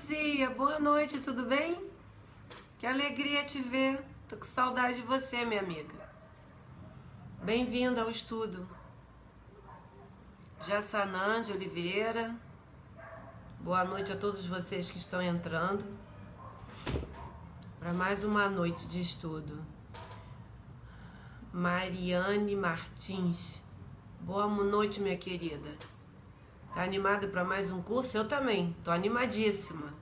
Luzia, boa noite, tudo bem? Que alegria te ver. Tô com saudade de você, minha amiga. Bem-vinda ao estudo. Jassanã de Oliveira. Boa noite a todos vocês que estão entrando para mais uma noite de estudo. Mariane Martins. Boa noite, minha querida. Tá animada para mais um curso? Eu também. Tô animadíssima.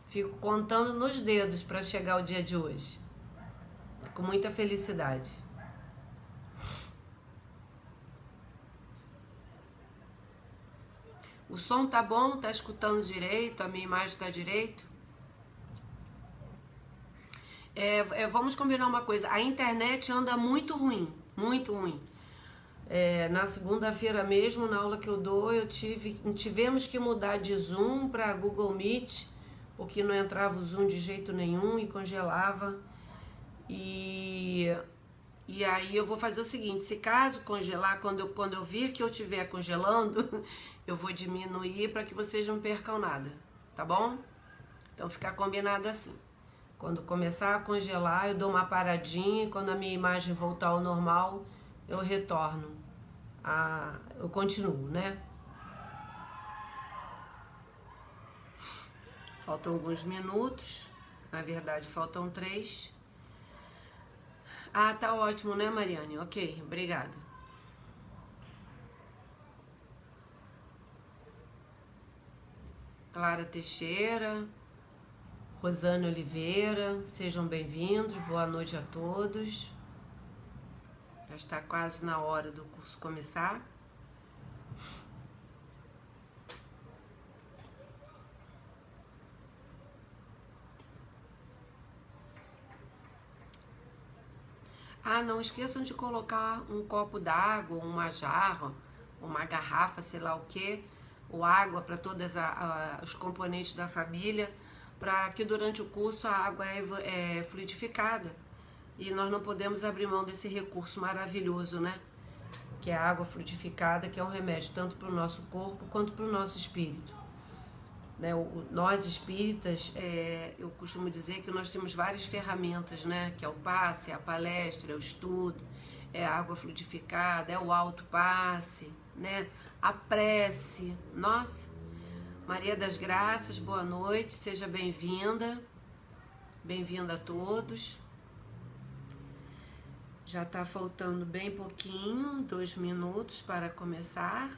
Fico contando nos dedos para chegar o dia de hoje. Com muita felicidade. O som tá bom? Tá escutando direito? A minha imagem tá direito? Vamos combinar uma coisa. A internet anda muito ruim. Muito ruim. Na segunda-feira mesmo, na aula que eu dou, tivemos que mudar de Zoom para Google Meet, porque não entrava o Zoom de jeito nenhum e congelava. E aí eu vou fazer o seguinte, se caso congelar, quando eu vir que eu estiver congelando, eu vou diminuir para que vocês não percam nada, tá bom? Então fica combinado assim. Quando começar a congelar, eu dou uma paradinha e quando a minha imagem voltar ao normal, eu retorno. Eu continuo, né? Faltam alguns minutos, na verdade faltam 3. Tá ótimo, né, Mariane? Ok, obrigada. Clara Teixeira, Rosane Oliveira, sejam bem-vindos, boa noite a todos. Já está quase na hora do curso começar. Não esqueçam de colocar um copo d'água, uma jarra, uma garrafa, sei lá o que, ou água para todos os componentes da família, para que durante o curso a água é fluidificada. E nós não podemos abrir mão desse recurso maravilhoso, né? Que é a água frutificada, que é um remédio tanto para o nosso corpo quanto para o nosso espírito. Né? Nós espíritas, eu costumo dizer que nós temos várias ferramentas, né? Que é o passe, a palestra, é o estudo, é a água frutificada, é o alto passe, né? A prece. Nossa, Maria das Graças, boa noite, seja bem-vinda. Bem-vinda a todos. Já está faltando bem pouquinho, 2 minutos para começar.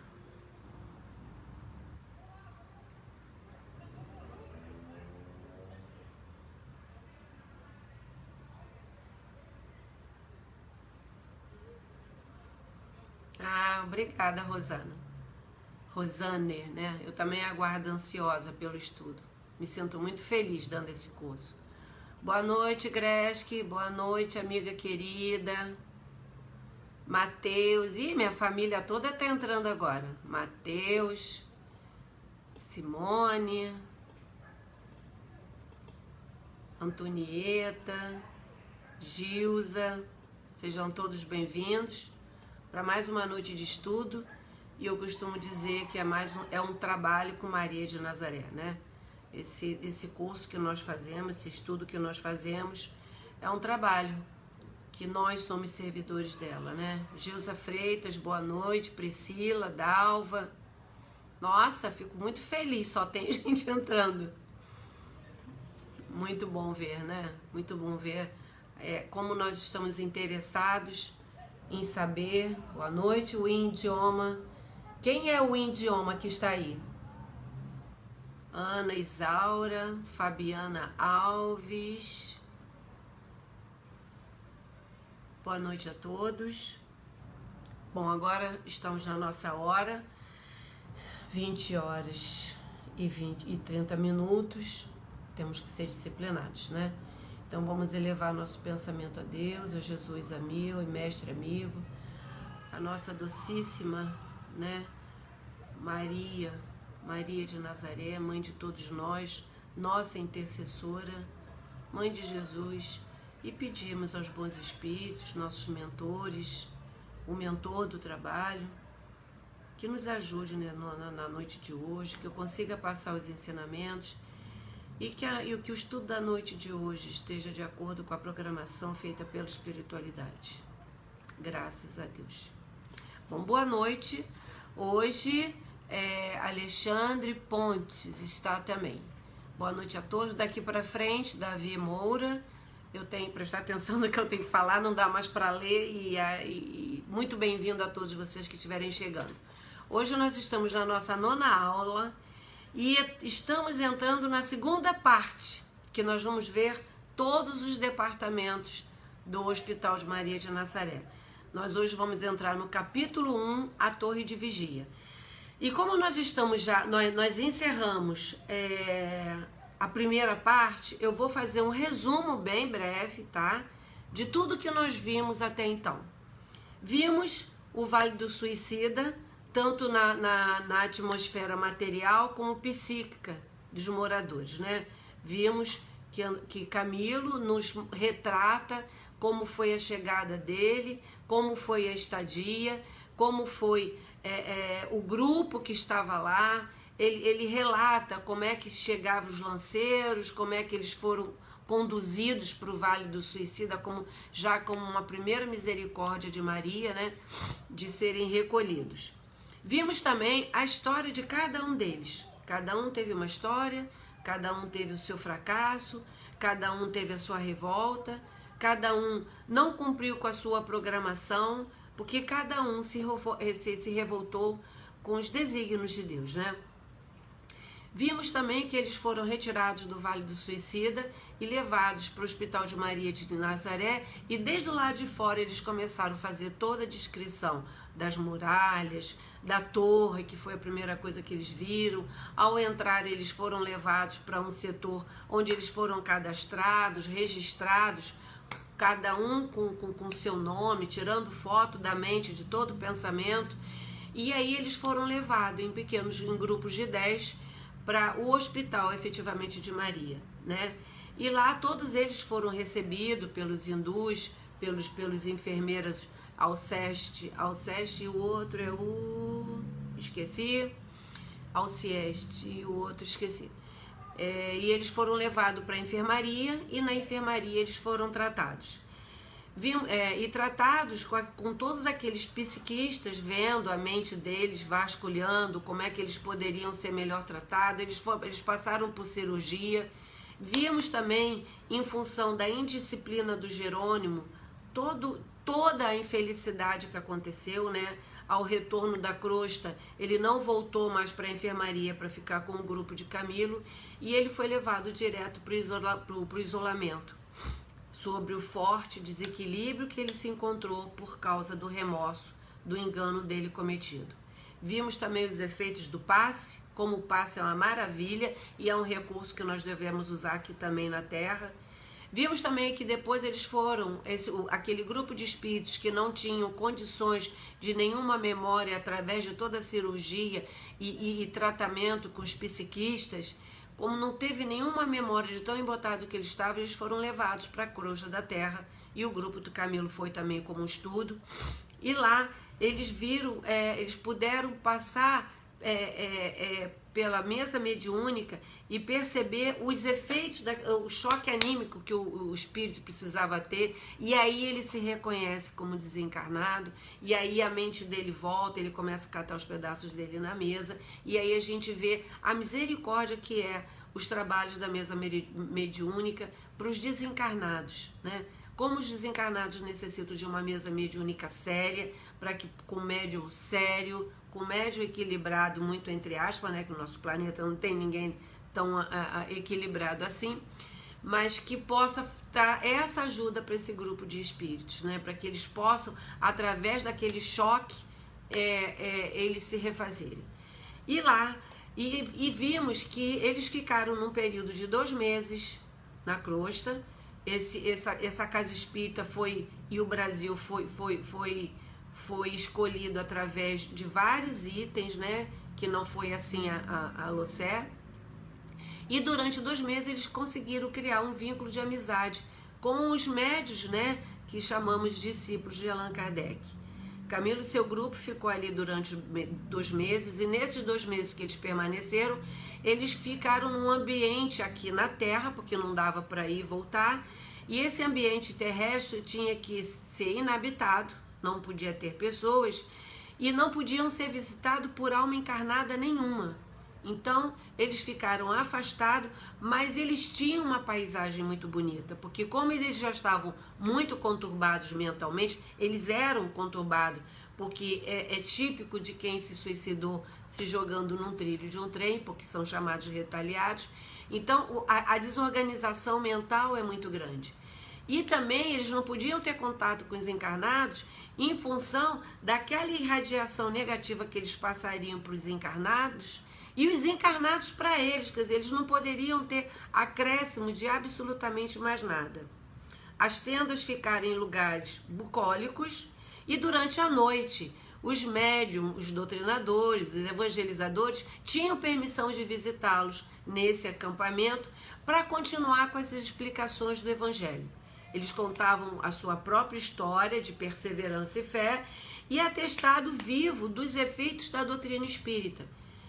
Obrigada, Rosane, né? Eu também aguardo ansiosa pelo estudo. Me sinto muito feliz dando esse curso. Boa noite, Greske. Boa noite, amiga querida. Matheus. Minha família toda tá entrando agora. Matheus. Simone. Antonieta. Gilza. Sejam todos bem-vindos para mais uma noite de estudo. E eu costumo dizer que é um trabalho com Maria de Nazaré, né? Esse curso que nós fazemos, esse estudo que nós fazemos, é um trabalho que nós somos servidores dela, né? Gilza Freitas, boa noite. Priscila, Dalva. Nossa, fico muito feliz, só tem gente entrando. Muito bom ver, né? Muito bom ver como nós estamos interessados em saber. Boa noite, o idioma. Quem é o idioma que está aí? Ana Isaura, Fabiana Alves. Boa noite a todos. Bom, agora estamos na nossa hora, 20 horas e 30 minutos. Temos que ser disciplinados, né? Então vamos elevar nosso pensamento a Deus, a Jesus amigo e mestre amigo, a nossa docíssima, né, Maria de Nazaré, mãe de todos nós, nossa intercessora, mãe de Jesus, e pedimos aos bons espíritos, nossos mentores, o mentor do trabalho, que nos ajude, né, na noite de hoje, que eu consiga passar os ensinamentos e que o estudo da noite de hoje esteja de acordo com a programação feita pela espiritualidade. Graças a Deus. Bom, boa noite. Hoje, Alexandre Pontes está também. Boa noite a todos. Daqui para frente, Davi Moura. Eu tenho que prestar atenção no que eu tenho que falar, não dá mais para ler. E muito bem-vindo a todos vocês que estiverem chegando. Hoje nós estamos na nossa 9ª aula e estamos entrando na segunda parte, que nós vamos ver todos os departamentos do Hospital de Maria de Nazaré. Nós hoje vamos entrar no capítulo 1, a Torre de Vigia. E como nós estamos já, nós encerramos a primeira parte, eu vou fazer um resumo bem breve, tá? De tudo que nós vimos até então. Vimos o Vale do Suicida, tanto na atmosfera material como psíquica dos moradores, né? Vimos que Camilo nos retrata como foi a chegada dele, como foi a estadia, como foi o grupo que estava lá. Ele relata como é que chegavam os lanceiros, como é que eles foram conduzidos para o Vale do Suicida, como uma primeira misericórdia de Maria, né, de serem recolhidos. Vimos também a história de cada um deles. Cada um teve uma história, cada um teve o seu fracasso, cada um teve a sua revolta, cada um não cumpriu com a sua programação, porque cada um se revoltou com os desígnios de Deus, né? Vimos também que eles foram retirados do Vale do Suicida e levados para o Hospital de Maria de Nazaré, e desde o lado de fora eles começaram a fazer toda a descrição das muralhas, da torre, que foi a primeira coisa que eles viram. Ao entrar, eles foram levados para um setor onde eles foram cadastrados, registrados, cada um com seu nome, tirando foto da mente de todo o pensamento. E aí eles foram levados em grupos de 10 para o Hospital, efetivamente, de Maria, né? E lá todos eles foram recebidos pelos hindus, pelos enfermeiras Alceste, e o outro é o... esqueci. Alcieste, e o outro esqueci. E eles foram levados para a enfermaria, e na enfermaria eles foram tratados. E tratados com todos aqueles psiquistas, vendo a mente deles, vasculhando como é que eles poderiam ser melhor tratados. Eles passaram por cirurgia. Vimos também, em função da indisciplina do Jerônimo, toda a infelicidade que aconteceu, né? Ao retorno da crosta, ele não voltou mais para a enfermaria para ficar com o grupo de Camilo, e ele foi levado direto para o isolamento, sobre o forte desequilíbrio que ele se encontrou por causa do remorso, do engano dele cometido. Vimos também os efeitos do passe, como o passe é uma maravilha e é um recurso que nós devemos usar aqui também na Terra. Vimos também que depois eles foram, aquele grupo de espíritos que não tinham condições de nenhuma memória através de toda a cirurgia e tratamento com os psiquistas, como não teve nenhuma memória de tão embotado que eles estavam, eles foram levados para a crosta da Terra, e o grupo do Camilo foi também como um estudo. E lá eles viram, eles puderam passar pela mesa mediúnica e perceber os efeitos, o choque anímico que o espírito precisava ter, e aí ele se reconhece como desencarnado, e aí a mente dele volta, ele começa a catar os pedaços dele na mesa, e aí a gente vê a misericórdia que é os trabalhos da mesa mediúnica para os desencarnados, né? Como os desencarnados necessitam de uma mesa mediúnica séria, para que com médium sério, com médium equilibrado, muito entre aspas, né, que o nosso planeta não tem ninguém tão equilibrado assim, mas que possa dar essa ajuda para esse grupo de espíritos, né, para que eles possam, através daquele choque, eles se refazerem. E lá, e vimos que eles ficaram num período de 2 meses na crosta. Essa casa espírita foi, e o Brasil foi escolhido através de vários itens, né? Que não foi assim a Locé. E durante 2 meses eles conseguiram criar um vínculo de amizade com os médios, né? Que chamamos de discípulos de Allan Kardec. Camilo e seu grupo ficou ali durante 2 meses, e nesses 2 meses que eles permaneceram, eles ficaram num ambiente aqui na Terra, porque não dava para ir e voltar, e esse ambiente terrestre tinha que ser inabitado, não podia ter pessoas, e não podiam ser visitados por alma encarnada nenhuma. Então, eles ficaram afastados, mas eles tinham uma paisagem muito bonita, porque como eles já estavam muito conturbados mentalmente, eles eram conturbados, porque é típico de quem se suicidou se jogando num trilho de um trem, porque são chamados retaliados. Então, a desorganização mental é muito grande. E também eles não podiam ter contato com os encarnados em função daquela irradiação negativa que eles passariam para os encarnados, e os encarnados para eles, quer dizer, eles não poderiam ter acréscimo de absolutamente mais nada. As tendas ficaram em lugares bucólicos, e durante a noite os médiums, os doutrinadores, os evangelizadores tinham permissão de visitá-los nesse acampamento para continuar com essas explicações do Evangelho. Eles contavam a sua própria história de perseverança e fé e atestado vivo dos efeitos da doutrina espírita.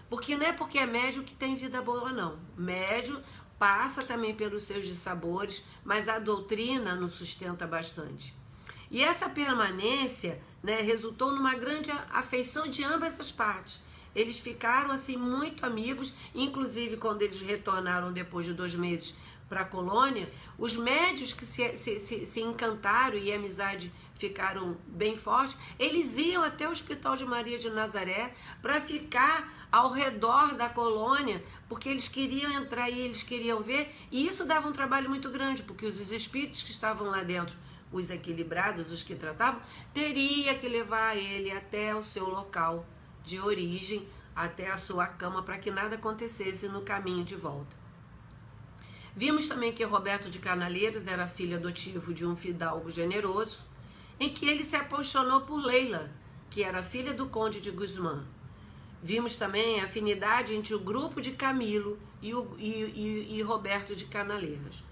Porque não é porque é médium que tem vida boa, não. Médium passa também pelos seus dissabores, mas a doutrina nos sustenta bastante. E essa permanência, né, resultou numa grande afeição de ambas as partes. Eles ficaram assim muito amigos, inclusive quando eles retornaram depois de 2 meses para a colônia, os médios que se encantaram e a amizade ficaram bem fortes, eles iam até o Hospital de Maria de Nazaré para ficar ao redor da colônia, porque eles queriam entrar e eles queriam ver, e isso dava um trabalho muito grande, porque os espíritos que estavam lá dentro, os equilibrados, os que tratavam, teria que levar ele até o seu local de origem, até a sua cama, para que nada acontecesse no caminho de volta. Vimos também que Roberto de Canaleiros era filho adotivo de um fidalgo generoso, em que ele se apaixonou por Leila, que era filha do conde de Guzmán. Vimos também a afinidade entre o grupo de Camilo e Roberto de Canaleiros.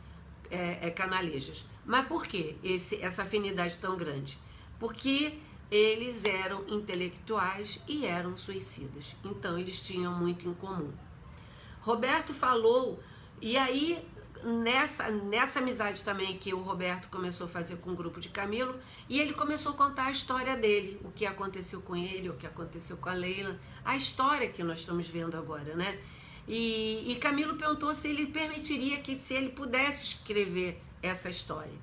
Canalejas. Mas por que essa afinidade tão grande? Porque eles eram intelectuais e eram suicidas. Então eles tinham muito em comum. Roberto falou, e aí nessa amizade também que o Roberto começou a fazer com o grupo de Camilo, e ele começou a contar a história dele, o que aconteceu com ele, o que aconteceu com a Leila, a história que nós estamos vendo agora, né? E Camilo perguntou se ele permitiria que se ele pudesse escrever essa história.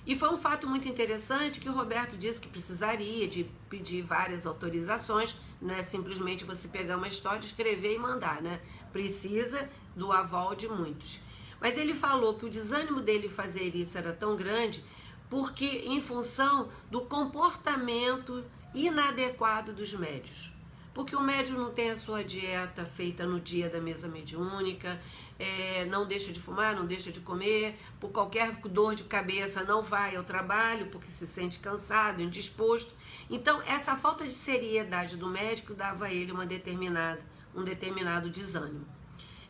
E foi um fato muito interessante que o Roberto disse que precisaria de pedir várias autorizações, não é simplesmente você pegar uma história, escrever e mandar, né? Precisa do aval de muitos. Mas ele falou que o desânimo dele fazer isso era tão grande porque em função do comportamento inadequado dos médios. Porque o médium não tem a sua dieta feita no dia da mesa mediúnica, não deixa de fumar, não deixa de comer, por qualquer dor de cabeça não vai ao trabalho porque se sente cansado, indisposto. Então essa falta de seriedade do médico dava a ele um determinado desânimo.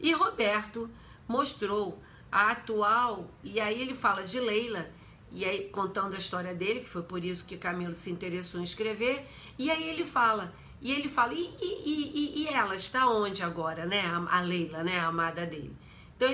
E Roberto mostrou a atual, e aí ele fala de Leila, e aí contando a história dele, que foi por isso que Camilo se interessou em escrever, e aí ele fala, e ela está onde agora, né, a Leila, né, a amada dele. Então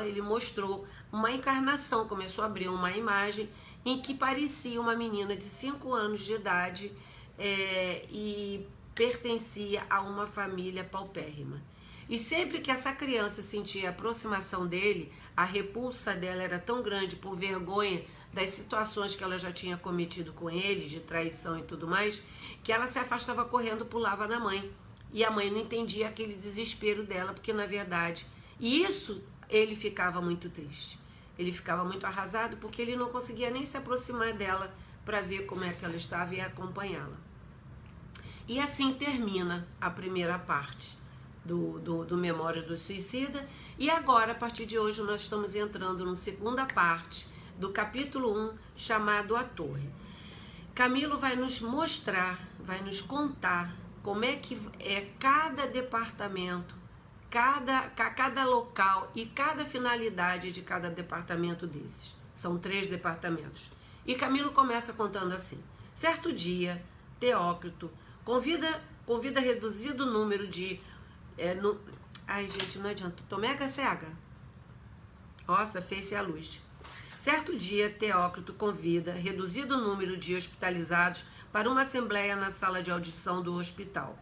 ele mostrou uma encarnação, começou a abrir uma imagem em que parecia uma menina de 5 anos de idade e pertencia a uma família paupérrima. E sempre que essa criança sentia a aproximação dele, a repulsa dela era tão grande por vergonha das situações que ela já tinha cometido com ele, de traição e tudo mais, que ela se afastava correndo, pulava na mãe. E a mãe não entendia aquele desespero dela, porque na verdade, e isso ele ficava muito triste. Ele ficava muito arrasado porque ele não conseguia nem se aproximar dela para ver como é que ela estava e acompanhá-la. E assim termina a primeira parte do Memórias do Suicida, e agora, a partir de hoje, nós estamos entrando na segunda parte do capítulo 1, chamado A Torre. Camilo vai nos mostrar, vai nos contar como é que é cada departamento, cada local e cada finalidade de cada departamento desses. São 3 departamentos. E Camilo começa contando assim: certo dia, Teócrito convida reduzido número de... Ai, gente, não adianta. Tomei HCH. Nossa, fez-se a luz. Certo dia, Teócrito convida reduzido número de hospitalizados para uma assembleia na sala de audição do hospital.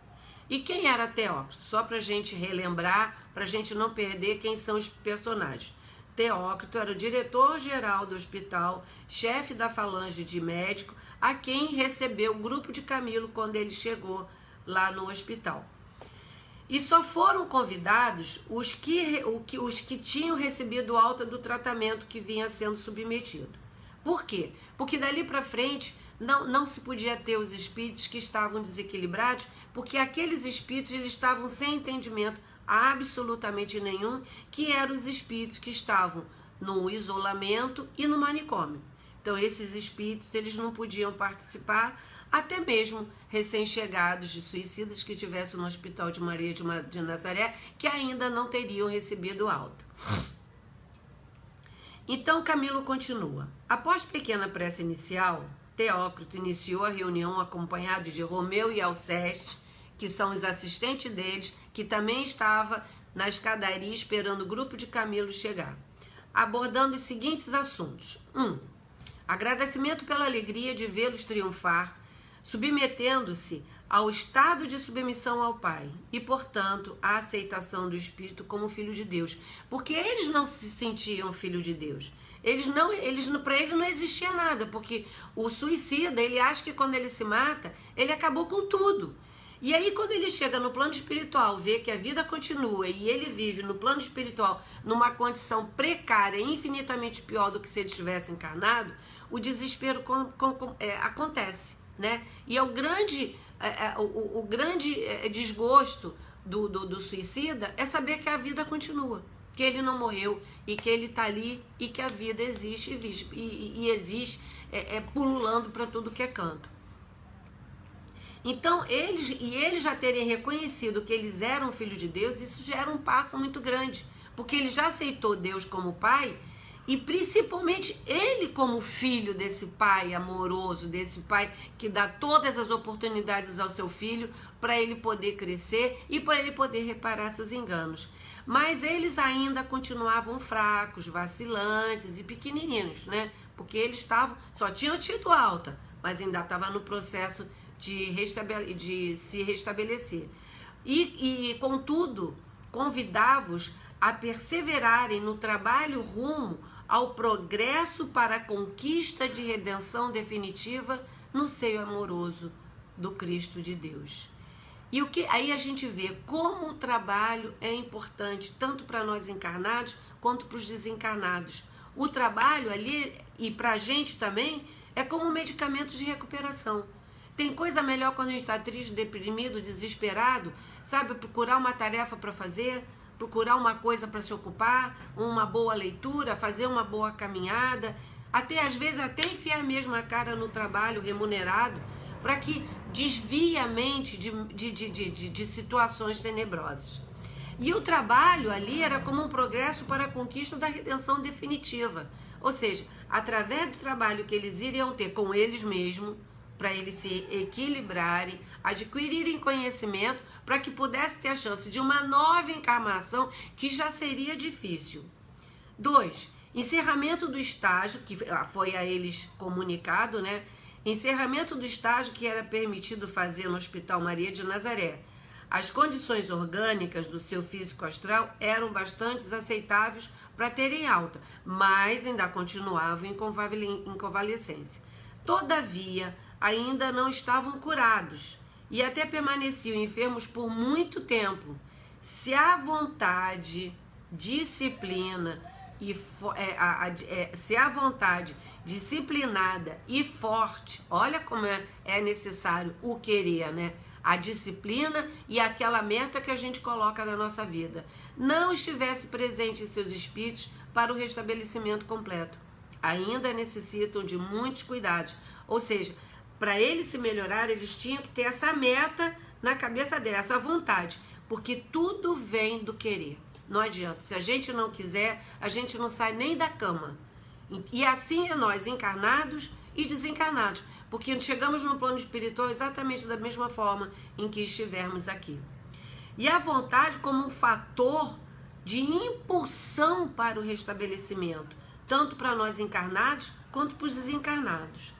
E quem era Teócrito? Só para a gente relembrar, para a gente não perder quem são os personagens. Teócrito era o diretor-geral do hospital, chefe da falange de médico, a quem recebeu o grupo de Camilo quando ele chegou lá no hospital. E só foram convidados os que tinham recebido alta do tratamento que vinha sendo submetido. Por quê? Porque dali para frente não se podia ter os espíritos que estavam desequilibrados, porque aqueles espíritos eles estavam sem entendimento absolutamente nenhum, que eram os espíritos que estavam no isolamento e no manicômio. Então esses espíritos eles não podiam participar, até mesmo recém-chegados de suicidas que estivessem no Hospital de Maria de Nazaré, que ainda não teriam recebido alta. Então Camilo continua. Após pequena prece inicial, Teócrito iniciou a reunião acompanhado de Romeu e Alceste, que são os assistentes deles, que também estava na escadaria esperando o grupo de Camilo chegar, abordando os seguintes assuntos. 1. Agradecimento pela alegria de vê-los triunfar, submetendo-se ao estado de submissão ao Pai e, portanto, a aceitação do Espírito como filho de Deus, porque eles não se sentiam filho de Deus. Para ele não existia nada, porque o suicida, ele acha que quando ele se mata, ele acabou com tudo. E aí, quando ele chega no plano espiritual, vê que a vida continua e ele vive no plano espiritual numa condição precária, infinitamente pior do que se ele estivesse encarnado, o desespero acontece, né? E é o grande desgosto do suicida é saber que a vida continua, que ele não morreu e que ele está ali e que a vida existe e existe pululando para tudo que é canto. Então, eles já terem reconhecido que eles eram filhos de Deus, isso já era um passo muito grande, porque ele já aceitou Deus como pai, e principalmente ele como filho desse pai amoroso, desse pai que dá todas as oportunidades ao seu filho para ele poder crescer e para ele poder reparar seus enganos. Mas eles ainda continuavam fracos, vacilantes e pequenininhos, né? Porque eles só tinham tido alta, mas ainda estavam no processo de se restabelecer. Contudo, convidava-os a perseverarem no trabalho rumo ao progresso para a conquista de redenção definitiva no seio amoroso do Cristo de Deus. E aí a gente vê como o trabalho é importante, tanto para nós encarnados quanto para os desencarnados. O trabalho ali, e para a gente também, é como um medicamento de recuperação. Tem coisa melhor quando a gente está triste, deprimido, desesperado, sabe? Procurar uma tarefa para fazer, procurar uma coisa para se ocupar, uma boa leitura, fazer uma boa caminhada, às vezes até enfiar mesmo a cara no trabalho remunerado, para que desvie a mente de situações tenebrosas. E o trabalho ali era como um progresso para a conquista da redenção definitiva. Ou seja, através do trabalho que eles iriam ter com eles mesmos, para eles se equilibrarem, adquirirem conhecimento, para que pudesse ter a chance de uma nova encarnação que já seria difícil. 2. Encerramento do estágio, que foi a eles comunicado, né? Encerramento do estágio que era permitido fazer no Hospital Maria de Nazaré. As condições orgânicas do seu físico astral eram bastante aceitáveis para terem alta, mas ainda continuavam em convalescência. Todavia, ainda não estavam curados e até permaneciam enfermos por muito tempo. Se a vontade, disciplina se a vontade disciplinada e forte, olha como é necessário o querer, né? A disciplina e aquela meta que a gente coloca na nossa vida, não estivesse presente em seus espíritos para o restabelecimento completo. Ainda necessitam de muitos cuidados, ou seja, para eles se melhorar, eles tinham que ter essa meta na cabeça deles, essa vontade, porque tudo vem do querer. Não adianta, se a gente não quiser, a gente não sai nem da cama. E assim é nós, encarnados e desencarnados, porque chegamos no plano espiritual exatamente da mesma forma em que estivermos aqui. E a vontade como um fator de impulsão para o restabelecimento, tanto para nós encarnados quanto para os desencarnados.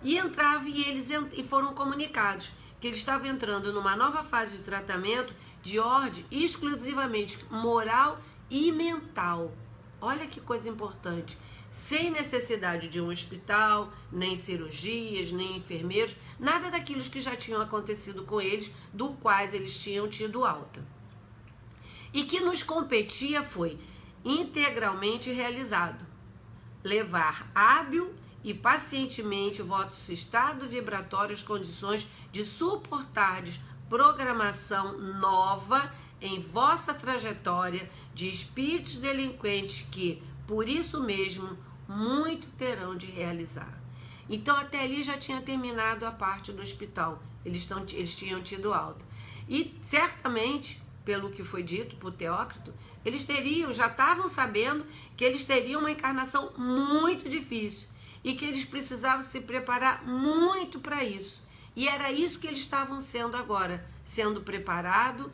E eles foram comunicados que eles estavam entrando numa nova fase de tratamento de ordem exclusivamente moral e mental. Olha que coisa importante. Sem necessidade de um hospital, nem cirurgias, nem enfermeiros, nada daquilo que já tinham acontecido com eles, do quais eles tinham tido alta. E que nos competia foi integralmente realizado. Levar hábil e pacientemente o vosso estado vibratório às condições de suportardes programação nova em vossa trajetória de espíritos delinquentes que, por isso mesmo, muito terão de realizar. Então, até ali já tinha terminado a parte do hospital. Eles tinham tido alta. E, certamente, pelo que foi dito por Teócrito, eles já estavam sabendo que eles teriam uma encarnação muito difícil e que eles precisavam se preparar muito para isso. E era isso que eles estavam sendo agora, sendo preparado.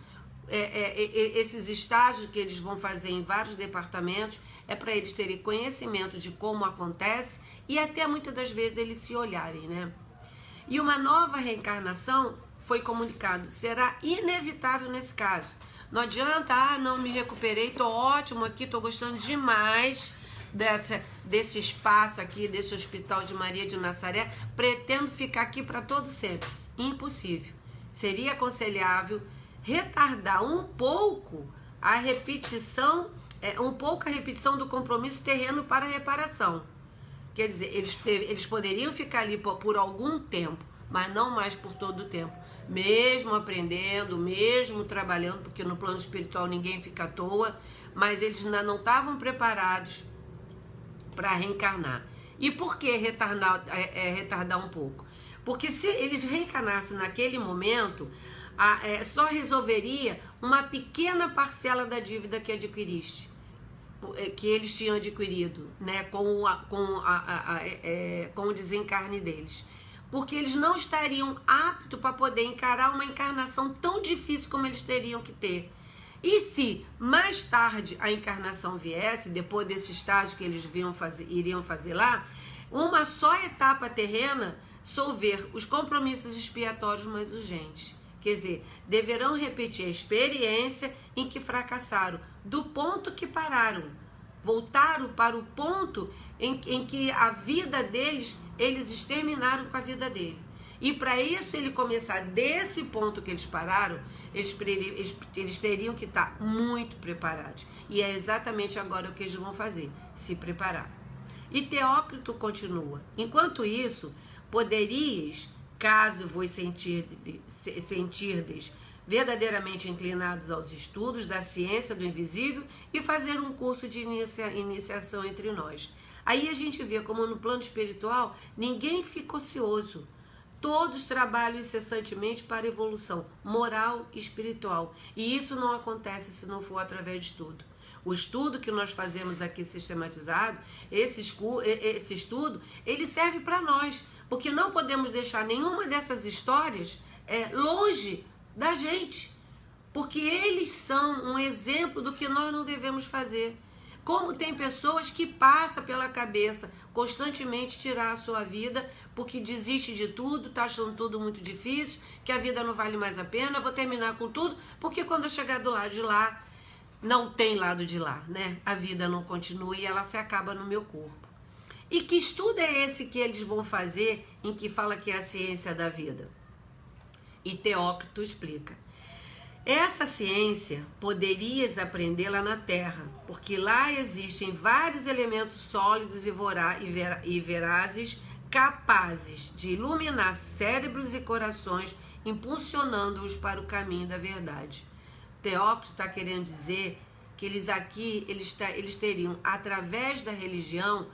Esses estágios que eles vão fazer em vários departamentos é para eles terem conhecimento de como acontece e até muitas das vezes eles se olharem, né? E uma nova reencarnação, foi comunicado, será inevitável nesse caso. Não adianta, não me recuperei, tô ótimo aqui, tô gostando demais desse espaço aqui, desse Hospital de Maria de Nazaré, pretendo ficar aqui para todo sempre. Impossível. Seria aconselhável retardar um pouco a repetição do compromisso terreno para a reparação. Quer dizer, eles poderiam ficar ali por algum tempo, mas não mais por todo o tempo. Mesmo aprendendo, mesmo trabalhando, porque no plano espiritual ninguém fica à toa, mas eles ainda não estavam preparados para reencarnar. E por que retardar um pouco? Porque se eles reencarnassem naquele momento, só resolveria uma pequena parcela da dívida que eles tinham adquirido, né, com o desencarne deles. Porque eles não estariam aptos para poder encarar uma encarnação tão difícil como eles teriam que ter. E se mais tarde a encarnação viesse, depois desse estágio que eles iriam fazer lá, uma só etapa terrena solver os compromissos expiatórios mais urgentes. Quer dizer, deverão repetir a experiência em que fracassaram, do ponto que pararam. Voltaram para o ponto em que a vida deles, eles exterminaram com a vida dele. E para isso ele começar desse ponto que eles pararam, eles teriam que estar muito preparados. E é exatamente agora o que eles vão fazer, se preparar. E Teócrito continua. Enquanto isso, poderias, caso vos sentirdes verdadeiramente inclinados aos estudos da ciência do invisível e fazer um curso de iniciação entre nós. Aí a gente vê como no plano espiritual ninguém fica ocioso. Todos trabalham incessantemente para a evolução moral e espiritual. E isso não acontece se não for através de estudo. O estudo que nós fazemos aqui sistematizado, esse estudo, ele serve para nós. Porque não podemos deixar nenhuma dessas histórias longe da gente. Porque eles são um exemplo do que nós não devemos fazer. Como tem pessoas que passam pela cabeça constantemente tirar a sua vida porque desiste de tudo, tá achando tudo muito difícil, que a vida não vale mais a pena, vou terminar com tudo, porque quando eu chegar do lado de lá, não tem lado de lá, né? A vida não continua e ela se acaba no meu corpo. E que estudo é esse que eles vão fazer em que fala que é a ciência da vida? E Teócrito explica. Essa ciência poderias aprendê-la na Terra, porque lá existem vários elementos sólidos e verazes capazes de iluminar cérebros e corações, impulsionando-os para o caminho da verdade. Teócrito está querendo dizer que eles teriam, através da religião,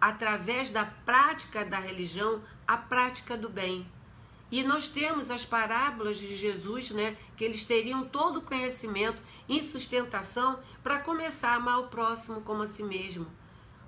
através da prática da religião, a prática do bem. E nós temos as parábolas de Jesus, né, que eles teriam todo o conhecimento em sustentação para começar a amar o próximo como a si mesmo.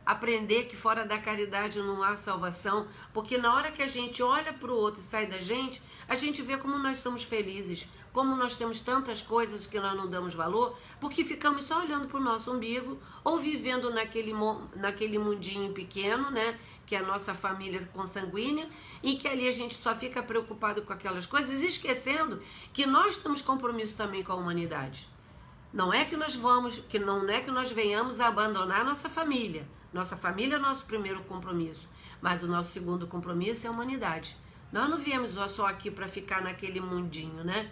aprender que fora da caridade não há salvação, porque na hora que a gente olha para o outro e sai da gente, a gente vê como nós somos felizes, como nós temos tantas coisas que nós não damos valor, porque ficamos só olhando para o nosso umbigo ou vivendo naquele mundinho pequeno, né, que é a nossa família consanguínea, e que ali a gente só fica preocupado com aquelas coisas, esquecendo que nós temos compromisso também com a humanidade. Não é que nós venhamos a abandonar nossa família. Nossa família é o nosso primeiro compromisso, mas o nosso segundo compromisso é a humanidade. Nós não viemos só aqui para ficar naquele mundinho, né?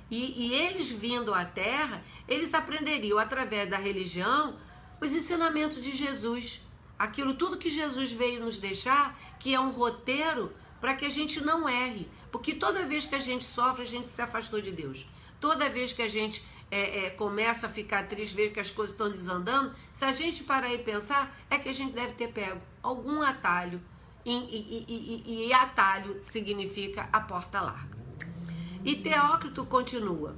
E eles vindo à Terra, eles aprenderiam através da religião os ensinamentos de Jesus. Aquilo tudo que Jesus veio nos deixar, que é um roteiro para que a gente não erre. Porque toda vez que a gente sofre, a gente se afastou de Deus. Toda vez que a gente começa a ficar triste, ver que as coisas estão desandando, se a gente parar e pensar, é que a gente deve ter pego algum atalho. E atalho significa a porta larga. E Teócrito continua: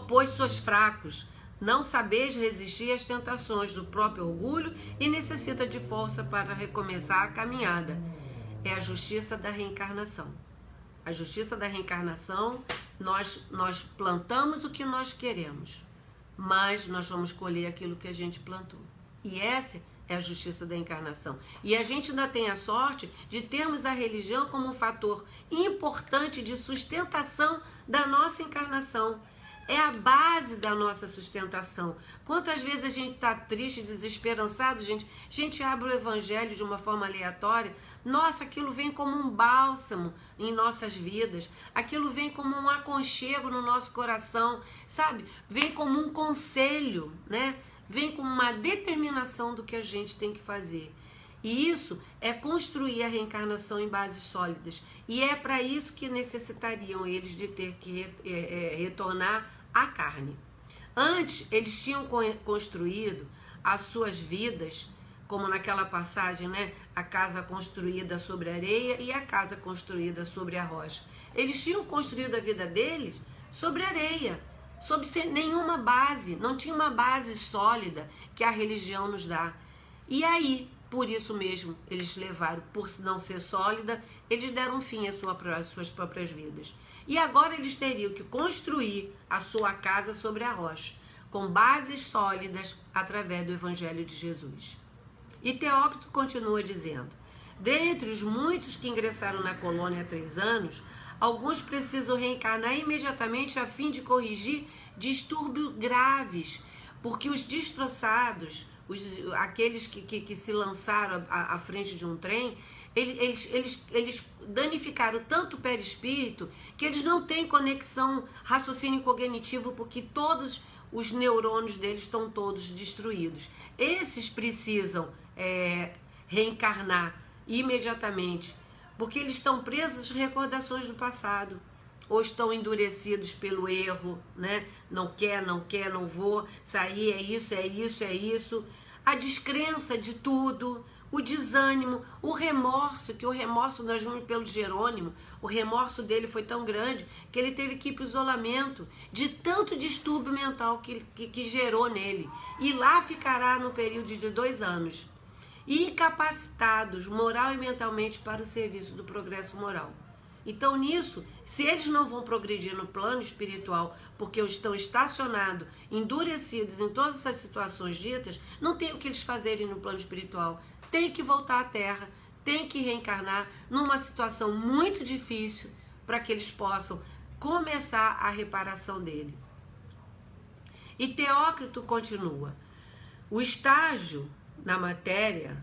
pois sois fracos, não sabeis resistir às tentações do próprio orgulho e necessita de força para recomeçar a caminhada. É a justiça da reencarnação. A justiça da reencarnação, nós plantamos o que nós queremos, mas nós vamos colher aquilo que a gente plantou. E essa é a justiça da encarnação. E a gente ainda tem a sorte de termos a religião como um fator importante de sustentação da nossa encarnação. É a base da nossa sustentação. Quantas vezes a gente está triste, desesperançado, a gente abre o evangelho de uma forma aleatória, nossa, aquilo vem como um bálsamo em nossas vidas, aquilo vem como um aconchego no nosso coração, sabe? Vem como um conselho, né? Vem como uma determinação do que a gente tem que fazer. E isso é construir a reencarnação em bases sólidas. E é para isso que necessitariam eles de ter que retornar à carne. Antes, eles tinham construído as suas vidas, como naquela passagem, né? A casa construída sobre a areia e a casa construída sobre a rocha. Eles tinham construído a vida deles sobre areia, sob nenhuma base. Não tinha uma base sólida que a religião nos dá. E aí, por isso mesmo, eles levaram, por não ser sólida, eles deram fim às suas próprias vidas. E agora eles teriam que construir a sua casa sobre a rocha, com bases sólidas através do Evangelho de Jesus. E Teócrito continua dizendo: dentre os muitos que ingressaram na colônia há 3 anos, alguns precisam reencarnar imediatamente a fim de corrigir distúrbios graves, porque os destroçados, aqueles que se lançaram à frente de um trem, eles danificaram tanto o perispírito que eles não têm conexão raciocínio cognitivo, porque todos os neurônios deles estão todos destruídos. Esses precisam reencarnar imediatamente, porque eles estão presos às recordações do passado, ou estão endurecidos pelo erro, né? Não quer, não vou, sair, é isso. A descrença de tudo, o desânimo, o remorso, que o remorso nós vimos pelo Jerônimo, o remorso dele foi tão grande que ele teve que ir para o isolamento, de tanto distúrbio mental que gerou nele. E lá ficará no período de 2 anos. Incapacitados moral e mentalmente para o serviço do progresso moral. Então nisso, se eles não vão progredir no plano espiritual porque estão estacionados, endurecidos em todas essas situações ditas, não tem o que eles fazerem no plano espiritual. Tem que voltar à Terra, tem que reencarnar numa situação muito difícil para que eles possam começar a reparação dele. E Teócrito continua: o estágio na matéria,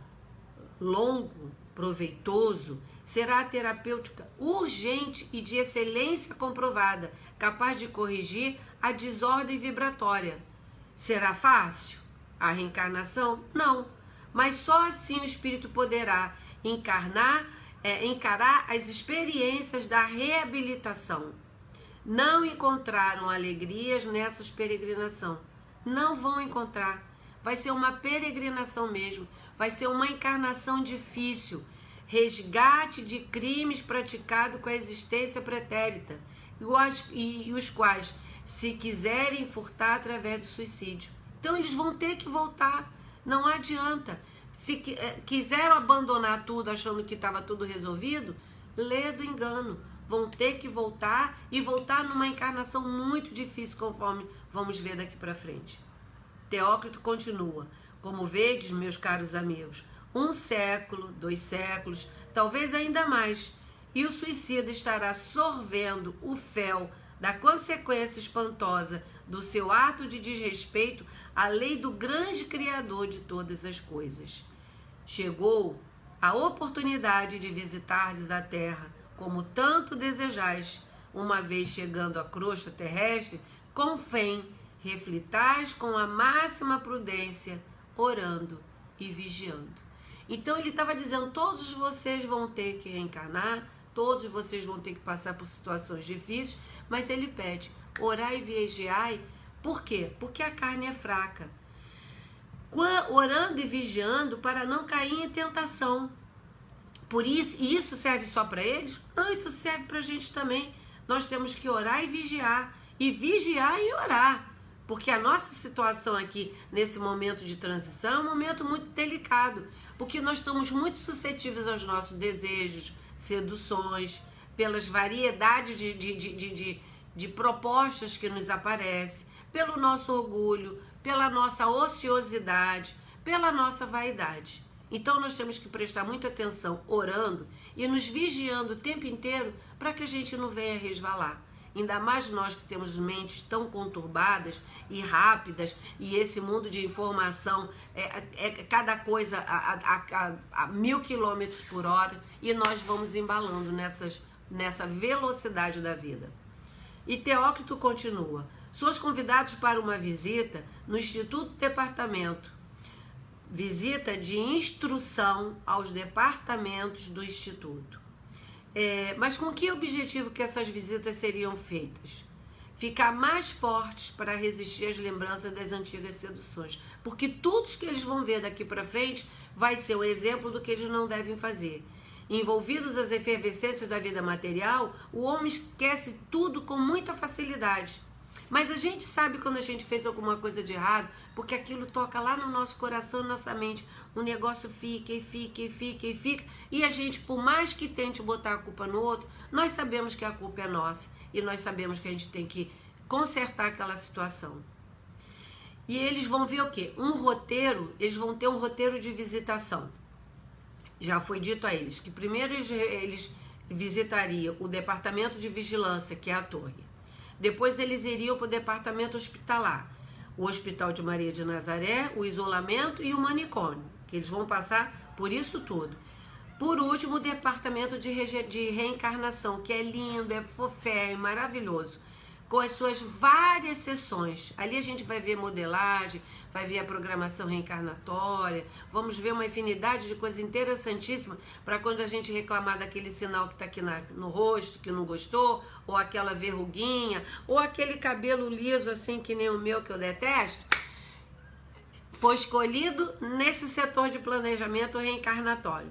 longo, proveitoso, será a terapêutica urgente e de excelência comprovada, capaz de corrigir a desordem vibratória. Será fácil a reencarnação? Não, mas só assim o espírito poderá encarar as experiências da reabilitação. Não encontraram alegrias nessas peregrinação. Não vão encontrar. Vai ser uma peregrinação mesmo. Vai ser uma encarnação difícil. Resgate de crimes praticados com a existência pretérita. E os quais, se quiserem, furtar através do suicídio. Então eles vão ter que voltar. Não adianta. Se quiseram abandonar tudo achando que estava tudo resolvido, lê do engano. Vão ter que voltar e voltar numa encarnação muito difícil, conforme vamos ver daqui para frente. Teócrito continua: como vedes, meus caros amigos, 1 século, 2 séculos, talvez ainda mais, e o suicida estará sorvendo o fel da consequência espantosa do seu ato de desrespeito à lei do grande Criador de todas as coisas. Chegou a oportunidade de visitardes a terra, como tanto desejais, uma vez chegando à crosta terrestre, com fé, reflitais com a máxima prudência, orando e vigiando. Então ele estava dizendo, todos vocês vão ter que reencarnar, todos vocês vão ter que passar por situações difíceis, mas ele pede, orai e vigiai. Por quê? Porque a carne é fraca. Orando e vigiando para não cair em tentação. Por isso, e isso serve só para eles? Não, isso serve para a gente também. Nós temos que orar e vigiar e orar. Porque a nossa situação aqui, nesse momento de transição, é um momento muito delicado. Porque nós estamos muito suscetíveis aos nossos desejos, seduções, pelas variedades de propostas que nos aparecem, pelo nosso orgulho, pela nossa ociosidade, pela nossa vaidade. Então nós temos que prestar muita atenção orando e nos vigiando o tempo inteiro para que a gente não venha resvalar. Ainda mais nós que temos mentes tão conturbadas e rápidas, e esse mundo de informação cada coisa a 1000 km por hora, e nós vamos embalando nessa velocidade da vida. E Teócrito continua: sois convidados para uma visita no Instituto Departamento, visita de instrução aos departamentos do Instituto. Mas com que objetivo que essas visitas seriam feitas? Ficar mais fortes para resistir às lembranças das antigas seduções. Porque tudo que eles vão ver daqui para frente vai ser um exemplo do que eles não devem fazer. Envolvidos nas efervescências da vida material, o homem esquece tudo com muita facilidade. Mas a gente sabe quando a gente fez alguma coisa de errado, porque aquilo toca lá no nosso coração, nossa mente. O negócio fica e fica e fica e fica. E a gente, por mais que tente botar a culpa no outro, nós sabemos que a culpa é nossa. E nós sabemos que a gente tem que consertar aquela situação. E eles vão ver o quê? Eles vão ter um roteiro de visitação. Já foi dito a eles que primeiro eles visitariam o departamento de vigilância, que é a torre. Depois eles iriam para o departamento hospitalar, o Hospital de Maria de Nazaré, o isolamento e o manicômio, que eles vão passar por isso tudo. Por último, o departamento de reencarnação, que é lindo, é fofé, é maravilhoso, com as suas várias sessões. Ali a gente vai ver modelagem, vai ver a programação reencarnatória, vamos ver uma infinidade de coisas interessantíssimas para quando a gente reclamar daquele sinal que está aqui no rosto, que não gostou, ou aquela verruguinha, ou aquele cabelo liso assim que nem o meu, que eu detesto, foi escolhido nesse setor de planejamento reencarnatório.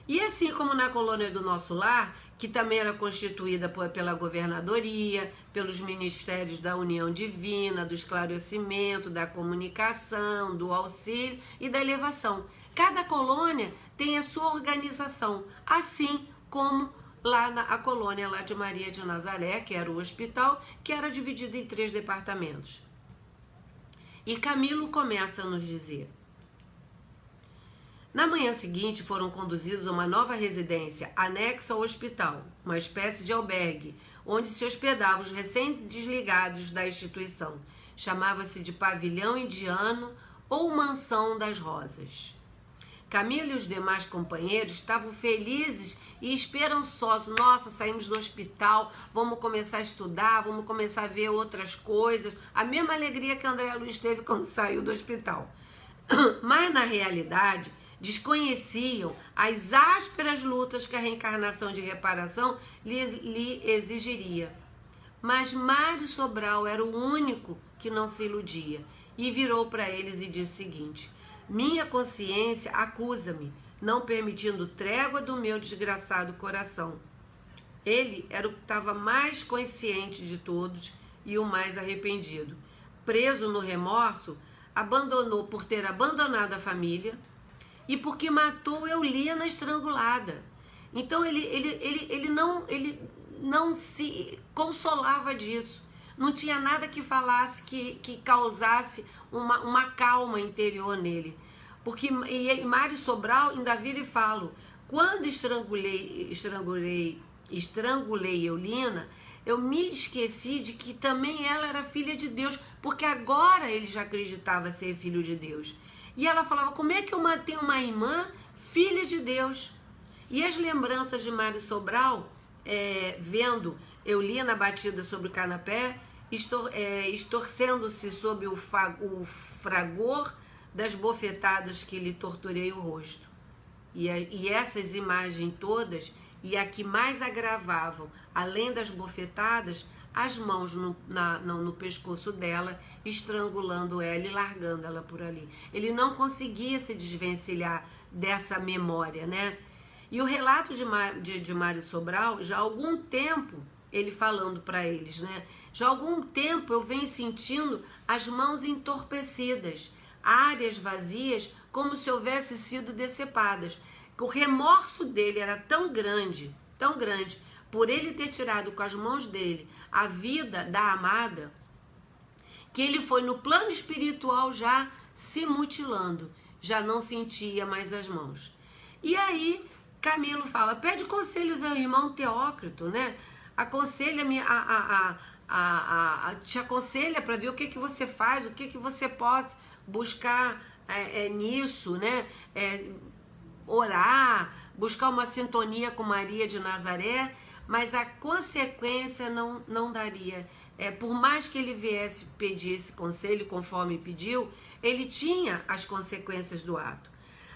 E assim como na colônia do Nosso Lar, que também era constituída pela governadoria, pelos ministérios da União Divina, do esclarecimento, da comunicação, do auxílio e da elevação. Cada colônia tem a sua organização, assim como lá a colônia lá de Maria de Nazaré, que era o hospital, que era dividida em 3 departamentos. E Camilo começa a nos dizer: na manhã seguinte foram conduzidos a uma nova residência anexa ao hospital, uma espécie de albergue, onde se hospedavam os recém-desligados da instituição. Chamava-se de Pavilhão Indiano ou Mansão das Rosas. Camilo e os demais companheiros estavam felizes e esperançosos. Nossa, saímos do hospital, vamos começar a estudar, vamos começar a ver outras coisas. A mesma alegria que André Luiz teve quando saiu do hospital. Mas, na realidade, desconheciam as ásperas lutas que a reencarnação de reparação lhe exigiria. Mas Mário Sobral era o único que não se iludia e virou para eles e disse o seguinte: minha consciência acusa-me, não permitindo trégua do meu desgraçado coração. Ele era o que estava mais consciente de todos e o mais arrependido. Preso no remorso, por ter abandonado a família, e porque matou Eulina estrangulada. Então ele não se consolava disso. Não tinha nada que falasse, que causasse uma calma interior nele. Porque e Mário Sobral ainda vira e fala: quando estrangulei Eulina, eu me esqueci de que também ela era filha de Deus, porque agora ele já acreditava ser filho de Deus. E ela falava: como é que eu mantenho uma irmã filha de Deus? E as lembranças de Mário Sobral, vendo Eulina batida sobre o canapé, estorcendo-se sob o fragor das bofetadas que lhe torturei o rosto. E essas imagens todas, e a que mais agravavam, além das bofetadas, as mãos no pescoço dela, estrangulando ela e largando ela por ali. Ele não conseguia se desvencilhar dessa memória, né? E o relato de Mário Sobral, já há algum tempo, ele falando para eles, né? Já há algum tempo eu venho sentindo as mãos entorpecidas, áreas vazias, como se houvessem sido decepadas. O remorso dele era tão grande, por ele ter tirado com as mãos dele a vida da amada, que ele foi no plano espiritual já se mutilando, já não sentia mais as mãos. E aí Camilo fala: pede conselhos ao irmão Teócrito, né? Aconselha-me te aconselha para ver o que você faz, o que você pode buscar nisso, né? Orar, buscar uma sintonia com Maria de Nazaré, mas a consequência não daria. Por mais que ele viesse pedir esse conselho conforme pediu, ele tinha as consequências do ato.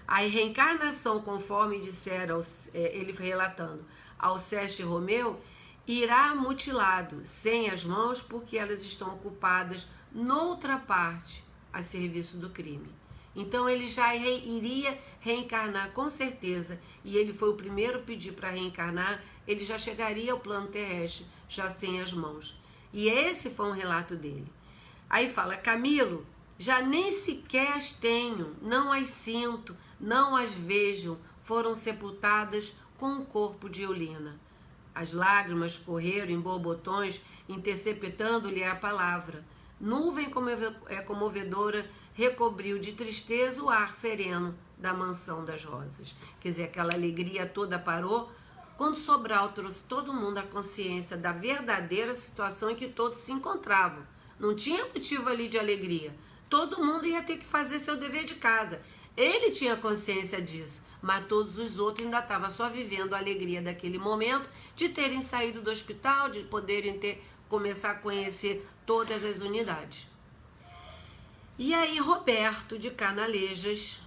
A reencarnação, conforme disseram, ele relatando, Alceste e Romeu, irá mutilado, sem as mãos, porque elas estão ocupadas noutra parte, a serviço do crime. Então ele já iria reencarnar com certeza, e ele foi o primeiro a pedir para reencarnar, ele já chegaria ao plano terrestre, já sem as mãos. E esse foi um relato dele. Aí fala: Camilo, já nem sequer as tenho, não as sinto, não as vejo, foram sepultadas com o corpo de Eulina. As lágrimas correram em borbotões, interceptando-lhe a palavra. Nuvem comovedora recobriu de tristeza o ar sereno da mansão das rosas. Quer dizer, aquela alegria toda parou quando Sobral trouxe todo mundo à consciência da verdadeira situação em que todos se encontravam. Não tinha motivo ali de alegria. Todo mundo ia ter que fazer seu dever de casa. Ele tinha consciência disso, mas todos os outros ainda estavam só vivendo a alegria daquele momento, de terem saído do hospital, de poderem começar a conhecer todas as unidades. E aí Roberto de Canalejas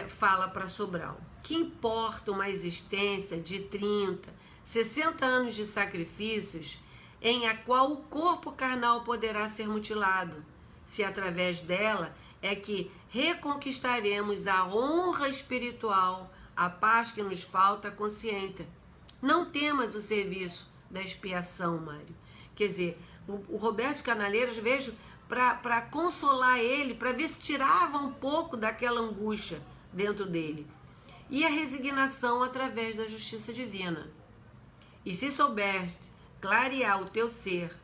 fala para Sobral: que importa uma existência de 30, 60 anos de sacrifícios em a qual o corpo carnal poderá ser mutilado, se através dela é que reconquistaremos a honra espiritual, a paz que nos falta consciente. Não temas o serviço da expiação, Mário. Quer dizer, o Roberto de Canalheiros, vejo, para consolar ele, para ver se tirava um pouco daquela angústia dentro dele. E a resignação através da justiça divina. E se soubeste clarear o teu ser